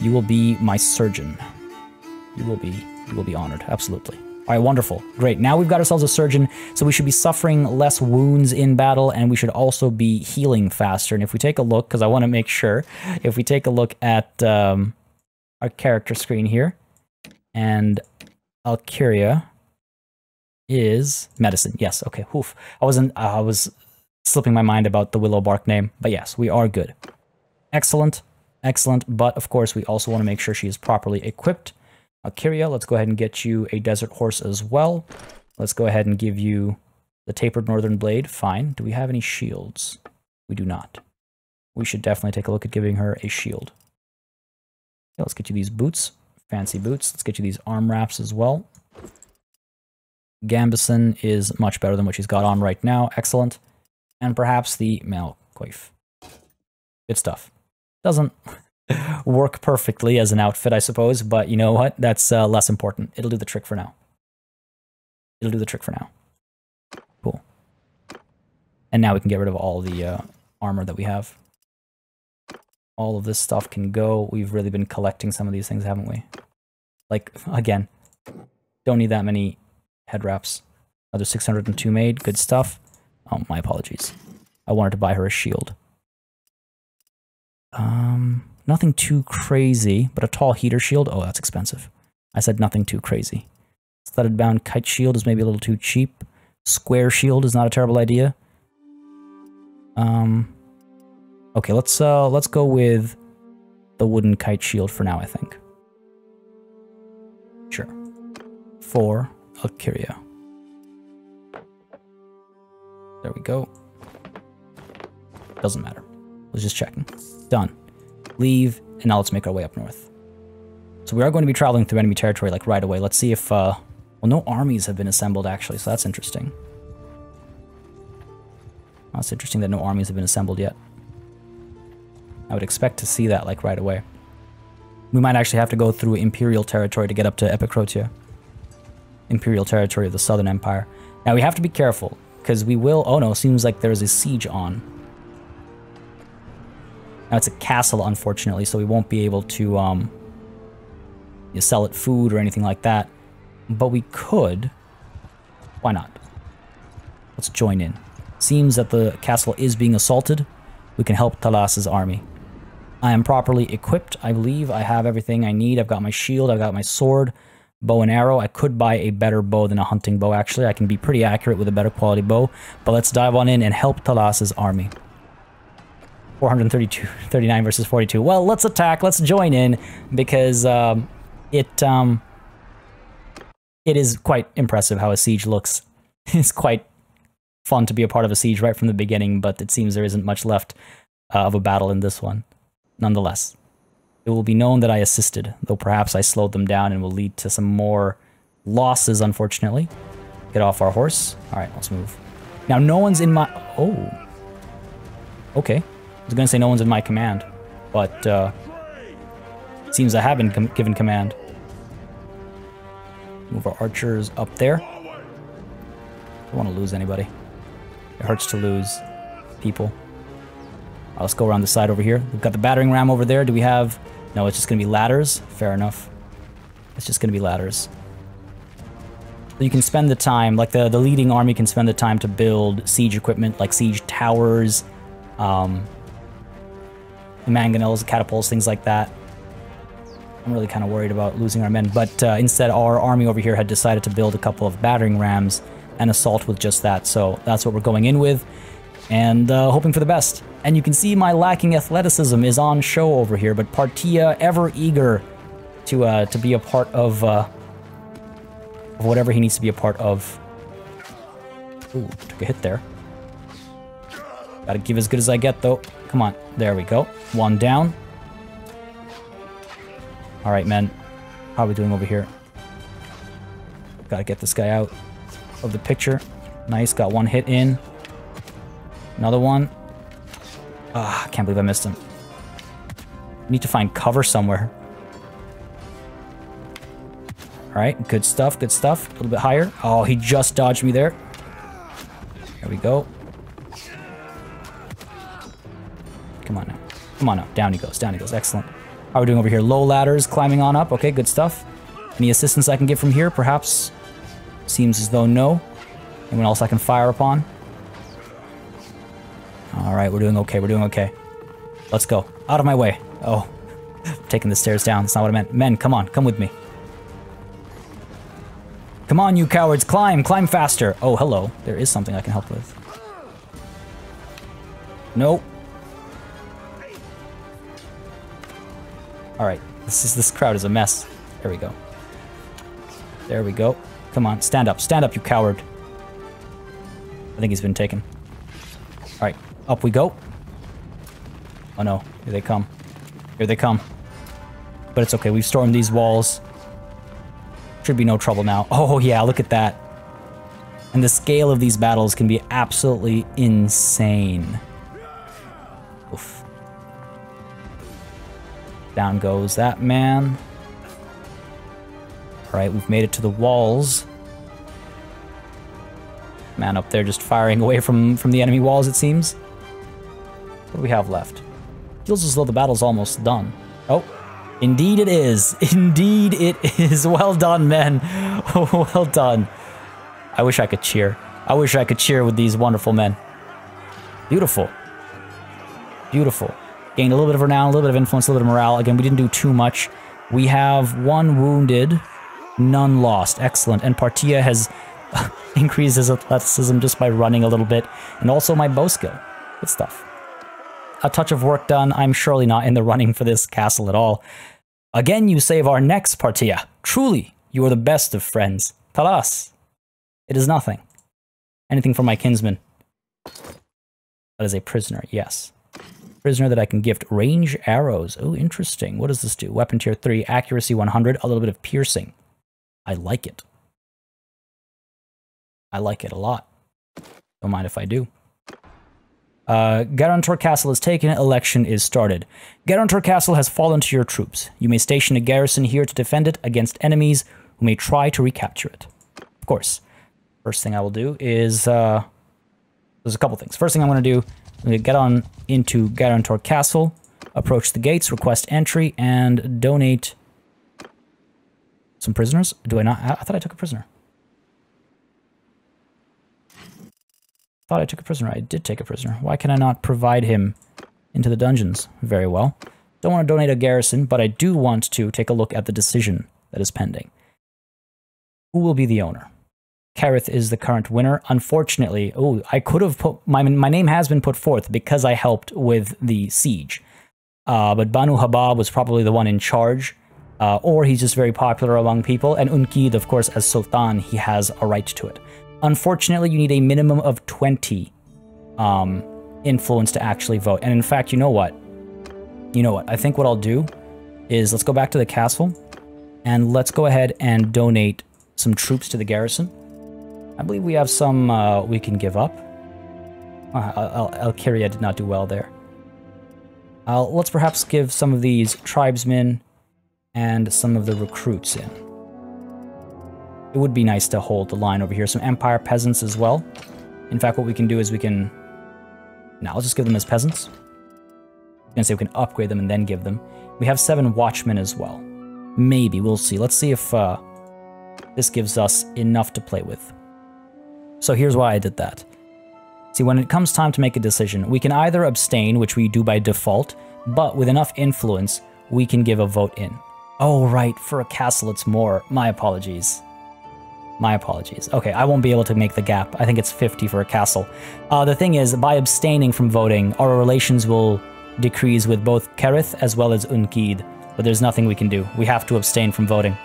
You will be my surgeon. You will be honored, absolutely. All right, wonderful. Great. Now we've got ourselves a surgeon, so we should be suffering less wounds in battle, and we should also be healing faster. And if we take a look, because I want to make sure, if we take a look at our character screen here, and Alkiria is medicine. Yes, okay. Oof. I was slipping my mind about the Willowbark name, but yes, we are good. Excellent, excellent. But of course, we also want to make sure she is properly equipped. Alkiria, let's go ahead and get you a desert horse as well. Let's go ahead and give you the tapered northern blade. Fine. Do we have any shields? We do not. We should definitely take a look at giving her a shield. Okay, let's get you these boots. Fancy boots. Let's get you these arm wraps as well. Gambison is much better than what she's got on right now. Excellent. And perhaps the Malcoif. Good stuff. Doesn't work perfectly as an outfit, I suppose, but you know what? That's less important. It'll do the trick for now. It'll do the trick for now. Cool. And now we can get rid of all the armor that we have. All of this stuff can go. We've really been collecting some of these things, haven't we? Like, again, don't need that many head wraps. Another 602 made. Good stuff. Oh, my apologies. I wanted to buy her a shield. Nothing too crazy, but a tall heater shield. Oh, that's expensive. I said nothing too crazy. Studded bound kite shield is maybe a little too cheap. Square shield is not a terrible idea. Okay, let's go with the wooden kite shield for now, I think. Sure. For Alkyria. There we go. Doesn't matter. Let's just checking. Done. Leave, and now let's make our way up north. So we are going to be traveling through enemy territory, like, right away. Let's see if, well, no armies have been assembled, actually, so that's interesting. Oh, it's interesting that no armies have been assembled yet. I would expect to see that, like, right away. We might actually have to go through Imperial territory to get up to Epicrotia. Imperial territory of the Southern Empire. Now, we have to be careful, because we will... Oh, no, seems like there's a siege on. Now, it's a castle, unfortunately, so we won't be able to sell it food or anything like that. But we could. Why not? Let's join in. Seems that the castle is being assaulted. We can help Talas's army. I am properly equipped. I believe I have everything I need. I've got my shield. I've got my sword, bow and arrow. I could buy a better bow than a hunting bow, actually. I can be pretty accurate with a better quality bow. But let's dive on in and help Talas's army. 432, 39 versus 42. Well, let's attack. Let's join in because it is quite impressive how a siege looks. It's quite fun to be a part of a siege right from the beginning, but it seems there isn't much left of a battle in this one. Nonetheless, it will be known that I assisted, though perhaps I slowed them down and will lead to some more losses, unfortunately. Get off our horse. All right, let's move. Now, no one's in my... Oh. Okay. I was going to say no one's in my command, but it seems I have been given command. Move our archers up there. Don't want to lose anybody. It hurts to lose people. Let's go around the side over here. We've got the battering ram over there. Do we have... No, it's just going to be ladders. Fair enough. It's just going to be ladders. So you can spend the time, like the leading army can spend the time to build siege equipment, like siege towers, mangonels, catapults, things like that. I'm really kind of worried about losing our men, but instead our army over here had decided to build a couple of battering rams and assault with just that, so that's what we're going in with, and hoping for the best. And you can see my lacking athleticism is on show over here, but Partia ever eager to be a part of whatever he needs to be a part of. Ooh, took a hit there. Gotta give as good as I get, though. Come on. There we go. One down. All right, men. How are we doing over here? Gotta get this guy out of the picture. Nice. Got one hit in. Another one. Ah, I can't believe I missed him. Need to find cover somewhere. All right. Good stuff. Good stuff. A little bit higher. Oh, he just dodged me there. There we go. Come on now. Come on now. Down he goes. Down he goes. Excellent. How are we doing over here? Low ladders, climbing on up. Okay, good stuff. Any assistance I can get from here? Perhaps. Seems as though no. Anyone else I can fire upon? All right, we're doing okay. We're doing okay. Let's go. Out of my way. Oh, taking the stairs down. That's not what I meant. Men, come on. Come with me. Come on, you cowards. Climb. Climb faster. Oh, hello. There is something I can help with. Nope. All right, this crowd is a mess. There we go. There we go. Come on, stand up, you coward. I think he's been taken. All right, up we go. Oh no, here they come. Here they come. But it's okay, we've stormed these walls. Should be no trouble now. Oh yeah, look at that. And the scale of these battles can be absolutely insane. Oof. Down goes that man. Alright, we've made it to the walls. Man up there just firing away from the enemy walls, it seems. What do we have left? Feels as though the battle's almost done. Oh, indeed it is. Indeed it is. Well done, men. Well done. I wish I could cheer. I wish I could cheer with these wonderful men. Beautiful. Beautiful. Gained a little bit of renown, a little bit of influence, a little bit of morale. Again, we didn't do too much. We have 1 wounded, none lost. Excellent. And Partia has increased his athleticism just by running a little bit. And also my bow skill. Good stuff. A touch of work done. I'm surely not in the running for this castle at all. Again, you save our necks, Partia. Truly, you are the best of friends. Talas. It is nothing. Anything for my kinsman. That is a prisoner, yes. Prisoner that I can gift. Range arrows. Oh, interesting. What does this do? Weapon tier 3, accuracy 100, a little bit of piercing. I like it. I like it a lot. Don't mind if I do. Guarantor Castle is taken. Election is started. Guarantor Castle has fallen to your troops. You may station a garrison here to defend it against enemies who may try to recapture it. Of course. First thing I will do is... there's a couple things. First thing I'm going to do... I'm going to get on into Guarantor Castle, approach the gates, request entry, and donate some prisoners. Do I not? I thought I took a prisoner. I did take a prisoner. Why can I not provide him into the dungeons? Very well. Don't want to donate a garrison, but I do want to take a look at the decision that is pending. Who will be the owner? Kareth is the current winner. Unfortunately, oh, I could have put... My name has been put forth because I helped with the siege. But Banu Habab was probably the one in charge. Or he's just very popular among people. And Unkid, of course, as Sultan, he has a right to it. Unfortunately, you need a minimum of 20 influence to actually vote. And in fact, you know what? I think what I'll do is let's go back to the castle. And let's go ahead and donate some troops to the garrison. I believe we have some we can give up. Al-Kiria did not do well there. Let's perhaps give some of these tribesmen and some of the recruits in. It would be nice to hold the line over here. Some Empire peasants as well. In fact, what we can do is we can... Now, let's just give them as peasants. I was going to say we can upgrade them and then give them. We have 7 watchmen as well. Maybe, we'll see. Let's see if this gives us enough to play with. So here's why I did that. See, when it comes time to make a decision, we can either abstain, which we do by default, but with enough influence, we can give a vote in. Oh, right, for a castle it's more. My apologies. My apologies. Okay, I won't be able to make the gap. I think it's 50 for a castle. The thing is, by abstaining from voting, our relations will decrease with both Kareth as well as Unkid, but there's nothing we can do. We have to abstain from voting.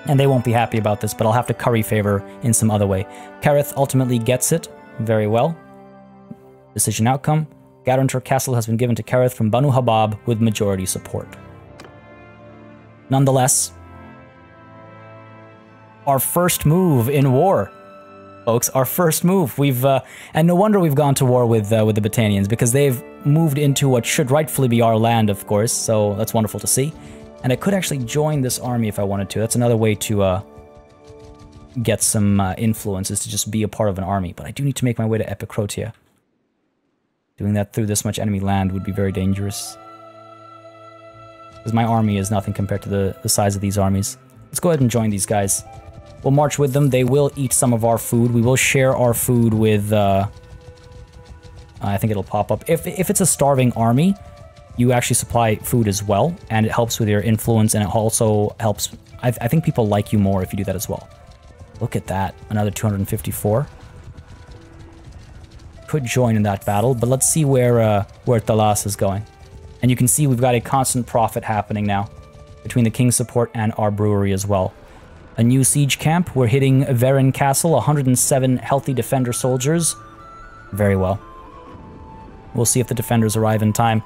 And they won't be happy about this, but I'll have to curry favor in some other way. Kareth ultimately gets it very well. Decision outcome. Guarantor Castle has been given to Kareth from Banu Habab with majority support. Nonetheless, our first move in war, folks, our first move. We've, and no wonder we've gone to war with the Battanians, because they've moved into what should rightfully be our land, of course, so that's wonderful to see. And I could actually join this army if I wanted to. That's another way to get some influence, is to just be a part of an army. But I do need to make my way to Epicrotia. Doing that through this much enemy land would be very dangerous. Because my army is nothing compared to the size of these armies. Let's go ahead and join these guys. We'll march with them. They will eat some of our food. We will share our food with... I think it'll pop up. If it's a starving army... You actually supply food as well, and it helps with your influence, and it also helps... I think people like you more if you do that as well. Look at that. Another 254. Could join in that battle, but let's see where Talas is going. And you can see we've got a constant profit happening now between the King's support and our brewery as well. A new siege camp. We're hitting Varen Castle, 107 healthy defender soldiers. Very well. We'll see if the defenders arrive in time.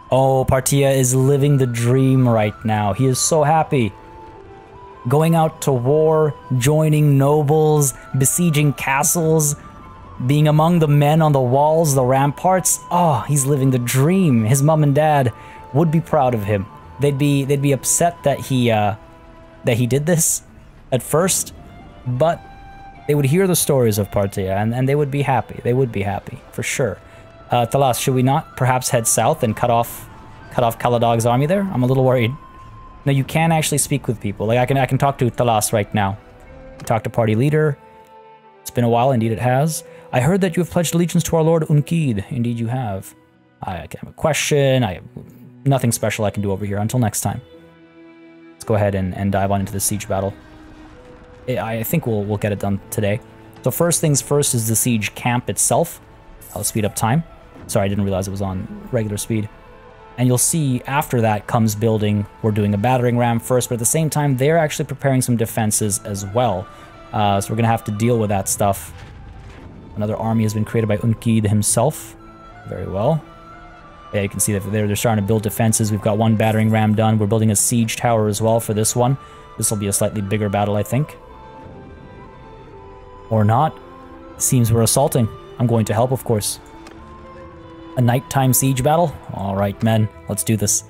Oh, Partia is living the dream right now. He is so happy. Going out to war, joining nobles, besieging castles, being among the men on the walls, the ramparts. Oh, he's living the dream. His mom and dad would be proud of him. they'd be upset that he did this at first, but they would hear the stories of Partia, and they would be happy. They would be happy, for sure. Thalas, should we not perhaps head south and cut off Kaladog's army there? I'm a little worried. No, you can actually speak with people. Like, I can talk to Thalas right now. Talk to party leader. It's been a while, indeed it has. I heard that you have pledged allegiance to our lord Unkid. Indeed you have. I have a question. I have nothing special I can do over here. Until next time. Let's go ahead and dive on into the siege battle. I think we'll get it done today. So first things first is the siege camp itself. I'll speed up time. Sorry, I didn't realize it was on regular speed. And you'll see after that comes building. We're doing a battering ram first, but at the same time, they're actually preparing some defenses as well. So we're going to have to deal with that stuff. Another army has been created by Unkid himself. Very well. Yeah, you can see that they're starting to build defenses. We've got one battering ram done. We're building a siege tower as well for this one. This will be a slightly bigger battle, I think. Or not. Seems we're assaulting. I'm going to help, of course. A nighttime siege battle? Alright, men. Let's do this.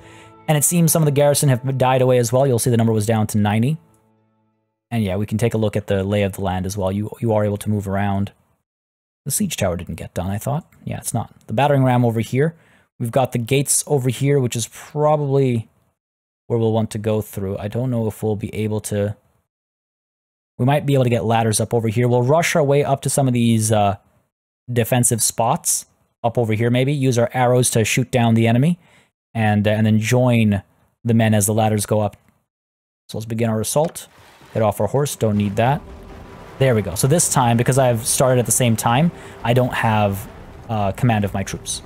And it seems some of the garrison have died away as well. You'll see the number was down to 90. And yeah, we can take a look at the lay of the land as well. You are able to move around. The siege tower didn't get done, I thought. Yeah, it's not. The battering ram over here. We've got the gates over here, which is probably where we'll want to go through. I don't know if we'll be able to... We might be able to get ladders up over here. We'll rush our way up to some of these defensive spots. Up over here, maybe. Use our arrows to shoot down the enemy. And then join the men as the ladders go up. So let's begin our assault. Get off our horse. Don't need that. There we go. So this time, because I've started at the same time, I don't have command of my troops.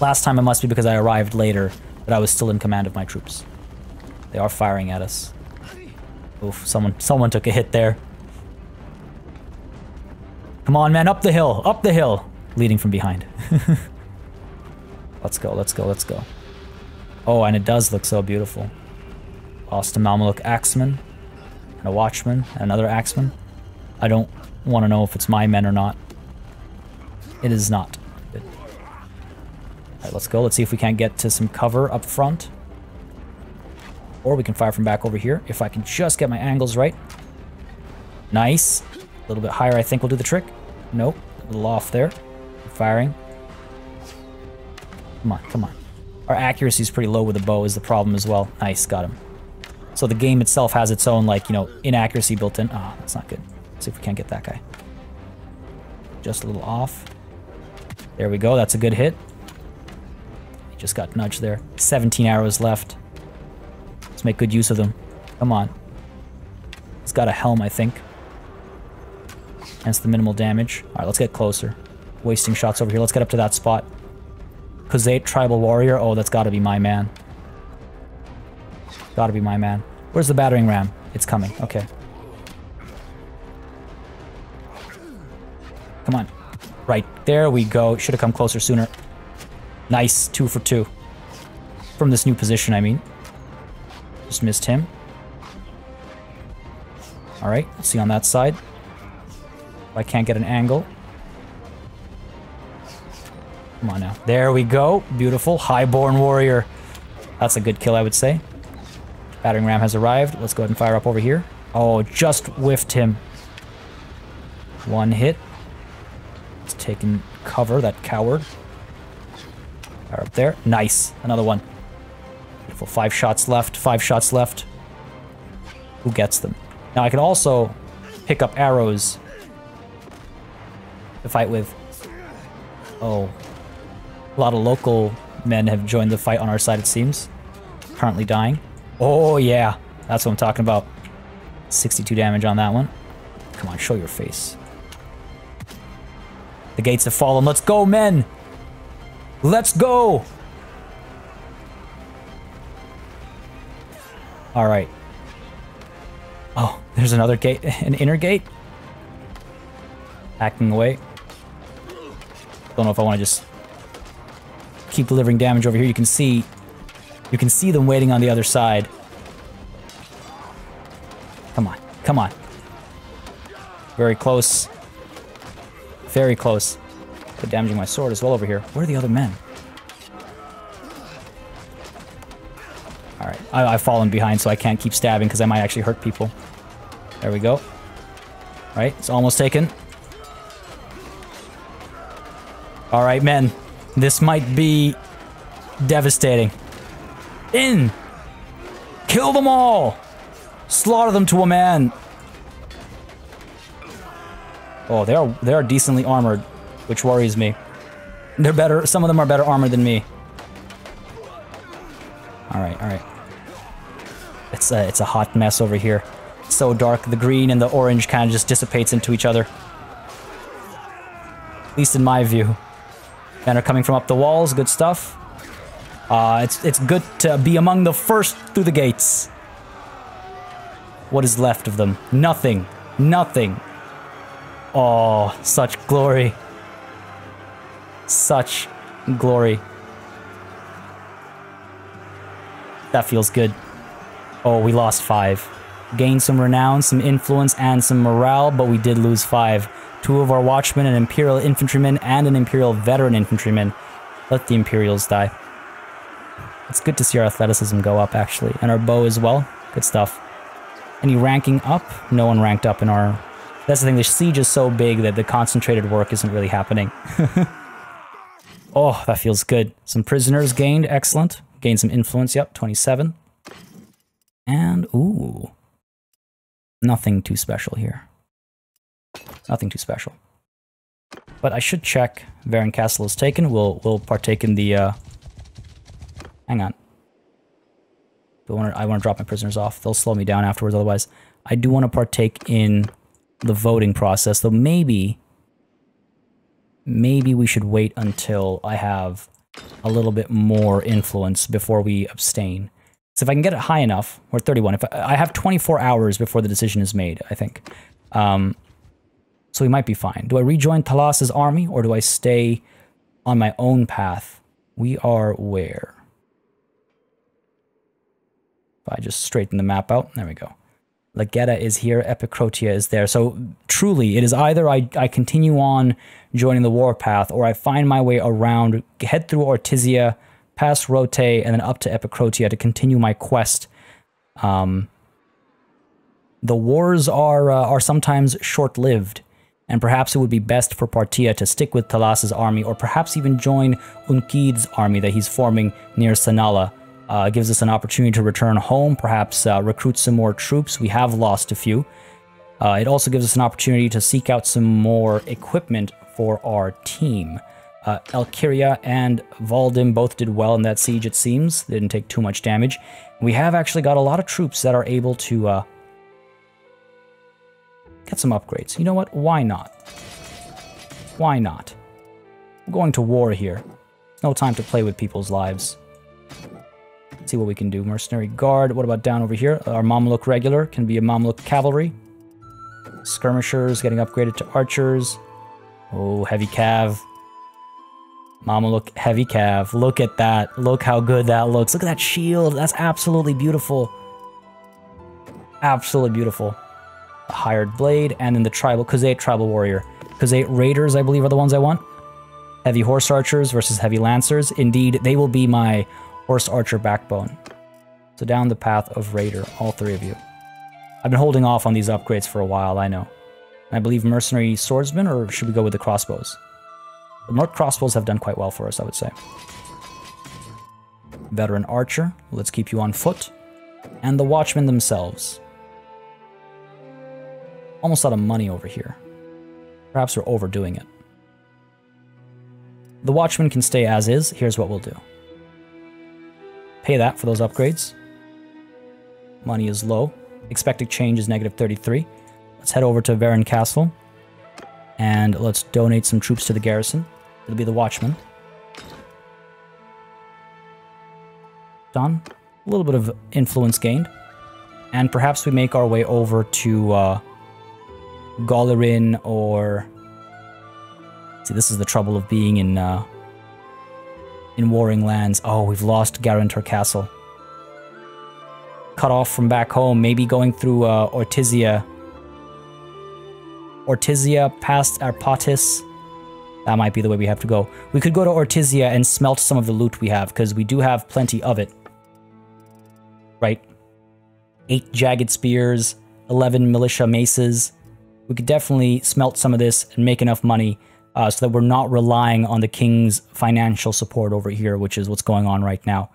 Last time it must be because I arrived later, but I was still in command of my troops. They are firing at us. Oof, someone took a hit there. Come on, man, up the hill, up the hill. Leading from behind. Let's go, let's go, let's go. Oh, and it does look so beautiful. Lost a Mameluke axeman, and a watchman, and another axeman. I don't want to know if it's my men or not. It is not. Good. Alright, let's go. Let's see if we can't get to some cover up front. Or we can fire from back over here, if I can just get my angles right. Nice. A little bit higher, I think, will do the trick. Nope. A little off there. Firing. Come on, come on. Our accuracy is pretty low with the bow is the problem as well. Nice, got him. So the game itself has its own, like, you know, inaccuracy built in. Oh, that's not good. Let's see if we can't get that guy. Just a little off. There we go. That's a good hit. He just got nudged there. 17 arrows left. Let's make good use of them. Come on. He's got a helm, I think. Hence the minimal damage. Alright, let's get closer. Wasting shots over here. Let's get up to that spot. Khuzait Tribal Warrior. Oh, that's gotta be my man. Gotta be my man. Where's the battering ram? It's coming. Okay. Come on. Right. There we go. Should have come closer sooner. Nice. 2 for 2. From this new position, I mean. Just missed him. Alright. Let's see on that side. If I can't get an angle. Come on now. There we go. Beautiful. Highborn Warrior. That's a good kill, I would say. Battering ram has arrived. Let's go ahead and fire up over here. Oh, just whiffed him. One hit. It's taken cover, that coward. Fire up there. Nice. Another one. Beautiful. 5 shots left. 5 shots left. Who gets them? Now I can also pick up arrows to fight with. Oh. A lot of local men have joined the fight on our side, it seems. Currently dying. Oh, yeah. That's what I'm talking about. 62 damage on that one. Come on, show your face. The gates have fallen. Let's go, men! Let's go! Alright. Oh, there's another gate. An inner gate? Hacking away. Don't know if I want to just keep delivering damage over here. You can see them waiting on the other side. Come on, come on. Very close. Very close. But damaging my sword as well over here. Where are the other men? I've fallen behind, so I can't keep stabbing because I might actually hurt people. There we go. Right, it's almost taken. All right, men. This might be devastating. In! Kill them all! Slaughter them to a man! Oh, they are decently armored, which worries me. They're better. Some of them are better armored than me. All right. It's a hot mess over here. It's so dark. The green and the orange kind of just dissipates into each other. At least in my view. Men are coming from up the walls. Good stuff. It's good to be among the first through the gates. What is left of them? Nothing. Nothing. Oh, such glory. Such glory. That feels good. Oh, we lost 5. Gained some renown, some influence, and some morale, but we did lose 5. 2 of our watchmen, an Imperial infantryman, and an Imperial veteran infantryman. Let the Imperials die. It's good to see our athleticism go up, actually. And our bow as well. Good stuff. Any ranking up? No one ranked up in our... That's the thing, the siege is so big that the concentrated work isn't really happening. Oh, that feels good. Some prisoners gained, excellent. Gained some influence, yep, 27. And, ooh. Nothing too special here. Nothing too special. But I should check. Tavern Castle is taken. We'll partake in the, hang on. I want to drop my prisoners off. They'll slow me down afterwards, otherwise. I do want to partake in the voting process, though maybe we should wait until I have a little bit more influence before we abstain. So if I can get it high enough, or 31, if I have 24 hours before the decision is made, I think. So we might be fine. Do I rejoin Talas's army, or do I stay on my own path? We are where? If I just straighten the map out, there we go. Legetta is here, Epicrotia is there. So truly, it is either I continue on joining the warpath, or I find my way around, head through Ortizia, past Rote, and then up to Epicrotia to continue my quest. The wars are sometimes short-lived, and perhaps it would be best for Partia to stick with Talas's army, or perhaps even join Unkid's army that he's forming near Sanala. Gives us an opportunity to return home, perhaps recruit some more troops. We have lost a few. It also gives us an opportunity to seek out some more equipment for our team. Elkiria and Valdim both did well in that siege, it seems. They didn't take too much damage. We have actually got a lot of troops that are able to get some upgrades. You know what? Why not? Why not? We're going to war here. It's no time to play with people's lives. Let's see what we can do. Mercenary Guard. What about down over here? Our Mamluk Regular can be a Mamluk Cavalry. Skirmishers getting upgraded to Archers. Oh, Heavy Cav. Mamluk Heavy Cav. Look at that. Look how good that looks. Look at that shield. That's absolutely beautiful. Absolutely beautiful. A Hired Blade, and then the Khuzait Tribal Warrior. Khuzait Raiders, I believe, are the ones I want. Heavy Horse Archers versus Heavy Lancers. Indeed, they will be my Horse Archer backbone. So down the path of Raider, all 3 of you. I've been holding off on these upgrades for a while, I know. I believe Mercenary Swordsman, or should we go with the crossbows? The more crossbows have done quite well for us, I would say. Veteran Archer, let's keep you on foot. And the Watchmen themselves. Almost out of money over here. Perhaps we're overdoing it. The Watchmen can stay as is. Here's what we'll do. Pay that for those upgrades. Money is low. Expected change is negative 33. Let's head over to Tavern Castle. And let's donate some troops to the garrison. It'll be the Watchmen. Done. A little bit of influence gained. And perhaps we make our way over to Golirin, or... See, this is the trouble of being in warring lands. Oh, we've lost Guarantor Castle. Cut off from back home, maybe going through Ortizia. Ortizia past Arpatis. That might be the way we have to go. We could go to Ortizia and smelt some of the loot we have, because we do have plenty of it. right? 8 jagged spears, 11 militia maces. We could definitely smelt some of this and make enough money so that we're not relying on the king's financial support over here, which is what's going on right now.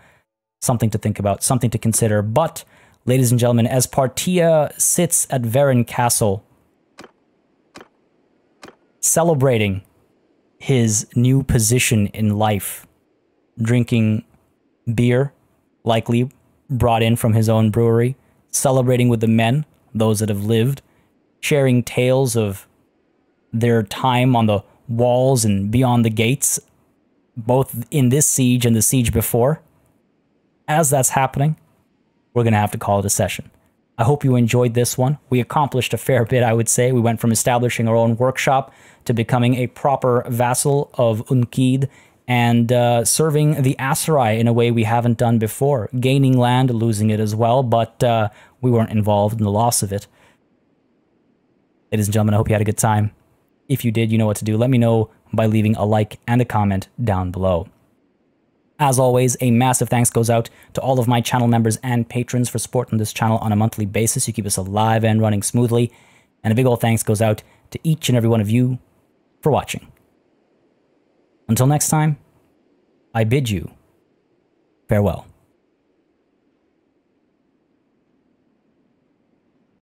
Something to think about, something to consider. But, ladies and gentlemen, as Partia sits at Tavern Castle, celebrating his new position in life, drinking beer, likely brought in from his own brewery, celebrating with the men, those that have lived, sharing tales of their time on the walls and beyond the gates, both in this siege and the siege before. As that's happening, we're going to have to call it a session. I hope you enjoyed this one. We accomplished a fair bit, I would say. We went from establishing our own workshop to becoming a proper vassal of Unkid and serving the Aserai in a way we haven't done before. Gaining land, losing it as well, but we weren't involved in the loss of it. Ladies and gentlemen, I hope you had a good time. If you did, you know what to do. Let me know by leaving a like and a comment down below. As always, a massive thanks goes out to all of my channel members and patrons for supporting this channel on a monthly basis. You keep us alive and running smoothly. And a big old thanks goes out to each and every one of you for watching. Until next time, I bid you farewell.